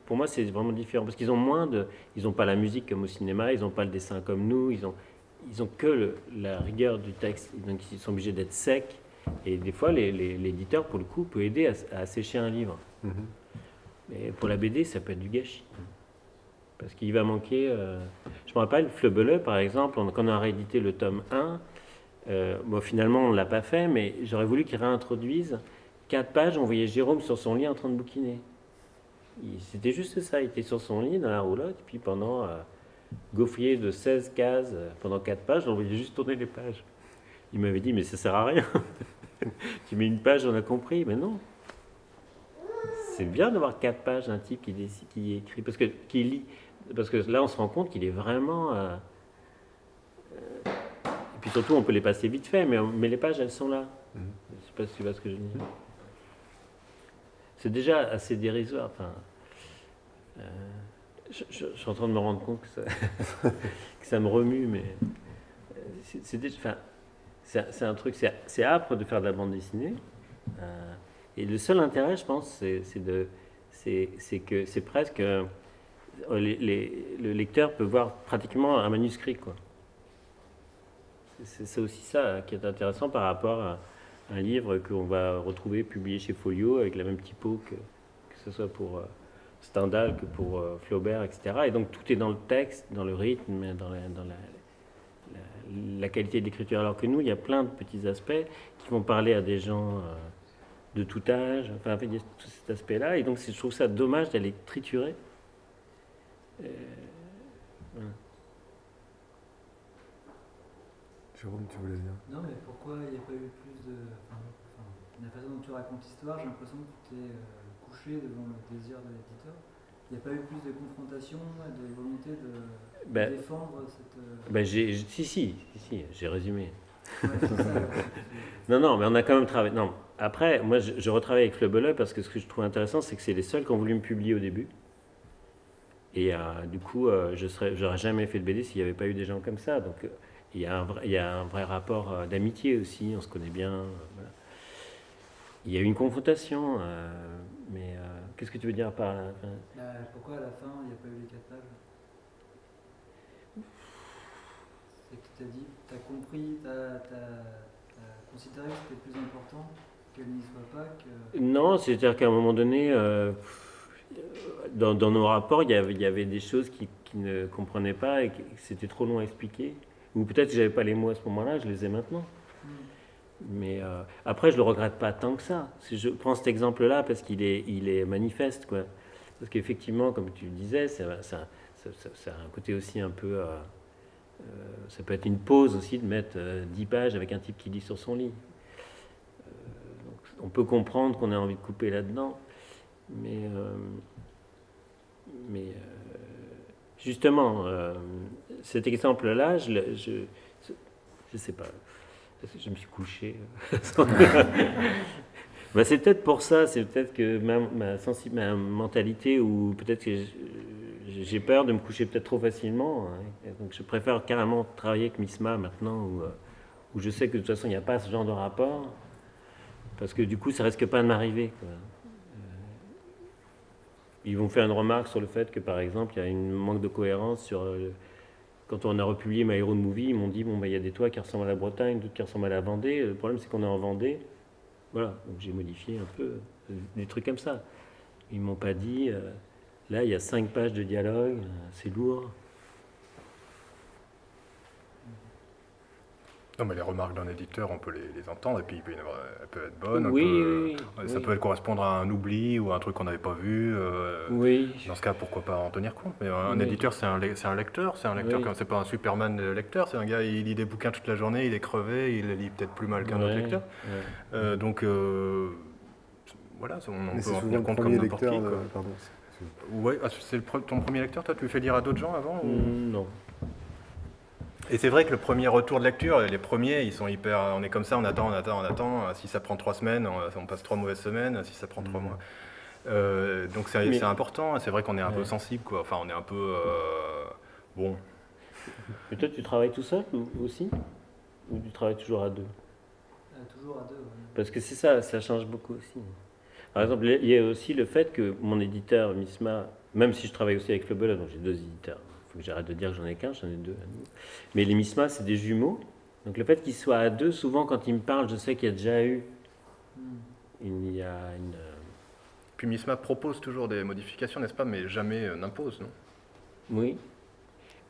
pour moi, c'est vraiment différent. Parce qu'ils ont ils n'ont pas la musique comme au cinéma, ils n'ont pas le dessin comme nous, ils ont que la rigueur du texte. Donc, ils sont obligés d'être secs. Et des fois, l'éditeur, pour le coup, peut aider à assécher un livre. Mais pour la BD, ça peut être du gâchis. Parce qu'il va manquer... je me rappelle, Fleu-Beleu, par exemple, quand on a réédité le tome 1, finalement, on ne l'a pas fait, mais j'aurais voulu qu'il réintroduise 4 pages, on voyait Jérôme sur son lit en train de bouquiner. C'était juste ça, il était sur son lit, dans la roulotte, et puis pendant gaufrier de 16 cases, pendant 4 pages, on voyait juste tourner les pages. Il m'avait dit, mais ça sert à rien. Tu mets une page, on a compris. Mais non. C'est bien d'avoir 4 pages, un type qui écrit, qui lit. Parce que là, on se rend compte qu'il est vraiment... Et puis surtout, on peut les passer vite fait, mais les pages, elles sont là. Je ne sais pas si tu vois ce que je veux dire. C'est déjà assez dérisoire. Enfin, je suis en train de me rendre compte que ça me remue, mais c'est un truc, c'est âpre de faire de la bande dessinée. Et le seul intérêt, je pense, c'est que c'est presque... le lecteur peut voir pratiquement un manuscrit, quoi. C'est aussi ça qui est intéressant par rapport à un livre qu'on va retrouver publié chez Folio avec la même typo que ce soit pour Stendhal que pour Flaubert, etc. Et donc tout est dans le texte, dans le rythme, dans la qualité de l'écriture. Alors que nous, il y a plein de petits aspects qui vont parler à des gens de tout âge. Enfin, il y a tout cet aspect-là. Et donc je trouve ça dommage d'aller triturer. Voilà. Jérôme, tu voulais dire? Non, mais pourquoi il n'y a pas eu plus de... la façon dont tu racontes l'histoire, j'ai l'impression que tu t'es couché devant le désir de l'éditeur. Il n'y a pas eu plus de confrontation et de volonté de défendre cette... Si, j'ai résumé. Ouais, c'est ça. Non, mais on a quand même travaillé... Non, après, moi, je retravaille avec Fleu-Beleu parce que ce que je trouve intéressant, c'est que c'est les seuls qui ont voulu me publier au début. Et du coup, j'aurais jamais fait de BD s'il n'y avait pas eu des gens comme ça. Donc... Il y a un vrai rapport d'amitié aussi, on se connaît bien. Voilà. Il y a eu une confrontation, mais qu'est-ce que tu veux dire par la fin? Pourquoi à la fin, il n'y a pas eu les 4 pages? C'est que tu as dit, tu as compris, tu as considéré que c'était plus important qu'elle n'y soit pas que... Non, c'est-à-dire qu'à un moment donné, dans nos rapports, il y avait des choses qui ne comprenaient pas et que c'était trop long à expliquer. Ou peut-être que je n'avais pas les mots à ce moment-là, je les ai maintenant. Mais après, je ne le regrette pas tant que ça. Je prends cet exemple-là parce qu'il est manifeste, quoi. Parce qu'effectivement, comme tu le disais, ça a un côté aussi un peu... ça peut être une pause aussi de mettre 10 pages avec un type qui lit sur son lit. Donc, on peut comprendre qu'on a envie de couper là-dedans. Mais justement... cet exemple-là, je sais pas, je me suis couché. C'est peut-être pour ça, c'est peut-être que ma mentalité, ou peut-être que j'ai peur de me coucher peut-être trop facilement. Hein. Donc je préfère carrément travailler avec MISMA maintenant, où je sais que de toute façon il n'y a pas ce genre de rapport, parce que du coup ça risque pas de m'arriver. Ils vont faire une remarque sur le fait que par exemple il y a un manque de cohérence sur... quand on a republié My Hero Movie, ils m'ont dit bon, il y a des toits qui ressemblent à la Bretagne, d'autres qui ressemblent à la Vendée. Le problème c'est qu'on est en Vendée. Voilà, donc j'ai modifié un peu des trucs comme ça. Ils m'ont pas dit... là, il y a 5 pages de dialogue, c'est lourd. Non, mais les remarques d'un éditeur, on peut les entendre, et puis elles peuvent être bonnes. Oui, ça peut correspondre à un oubli ou à un truc qu'on n'avait pas vu. Oui. Dans ce cas, pourquoi pas en tenir compte. Mais un éditeur, c'est un lecteur. C'est un lecteur, c'est pas un Superman lecteur. C'est un gars, il lit des bouquins toute la journée, il est crevé, il les lit peut-être plus mal qu'un autre lecteur. Donc, voilà, on peut en tenir compte comme n'importe qui. Ouais, c'est ton premier lecteur, toi, tu le fais lire à d'autres gens avant ou... Non. Et c'est vrai que le premier retour de lecture, les premiers, ils sont hyper... On est comme ça, on attend. Si ça prend 3 semaines, on passe 3 mauvaises semaines. Si ça prend 3 mois... donc c'est important. C'est vrai qu'on est un peu sensible, quoi. Enfin, on est un peu... bon. Mais toi, tu travailles tout seul aussi? Ou tu travailles toujours à 2? Toujours à 2, ouais. Parce que c'est ça, ça change beaucoup aussi. Par exemple, il y a aussi le fait que mon éditeur, MISMA, même si je travaille aussi avec Flobel, donc j'ai 2 éditeurs. Il faut que j'arrête de dire que j'en ai qu'un, j'en ai 2 à nous. Mais les MISMA, c'est des jumeaux. Donc le fait qu'ils soient à 2, souvent quand ils me parlent, je sais qu'il y a déjà eu une... Puis MISMA propose toujours des modifications, n'est-ce pas? Mais jamais n'impose, non? Oui.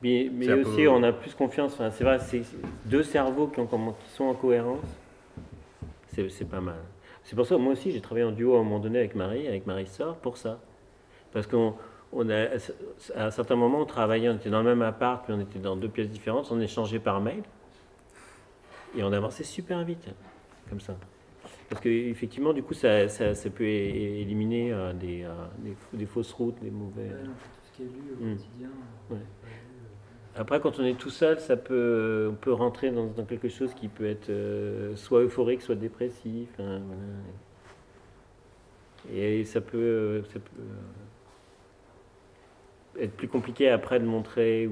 Mais aussi, on a plus confiance. Enfin, c'est vrai, c'est 2 cerveaux qui sont en cohérence. C'est pas mal. C'est pour ça que moi aussi, j'ai travaillé en duo à un moment donné avec Marie Sor, pour ça. Parce qu'à un certain moment, on travaillait, on était dans le même appart, puis on était dans 2 pièces différentes, on échangeait par mail, et on avançait super vite, comme ça. Parce qu'effectivement, du coup, ça peut éliminer des fausses routes, des mauvais... tout ce qui est lu au quotidien. Après, quand on est tout seul, on peut rentrer dans quelque chose qui peut être soit euphorique, soit dépressif. Hein, voilà. Et ça peut être plus compliqué après de montrer,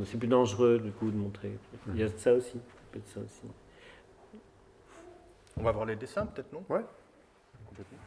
c'est plus dangereux du coup de montrer. Il y a ça aussi. On va voir les dessins peut-être, non? Ouais, complètement.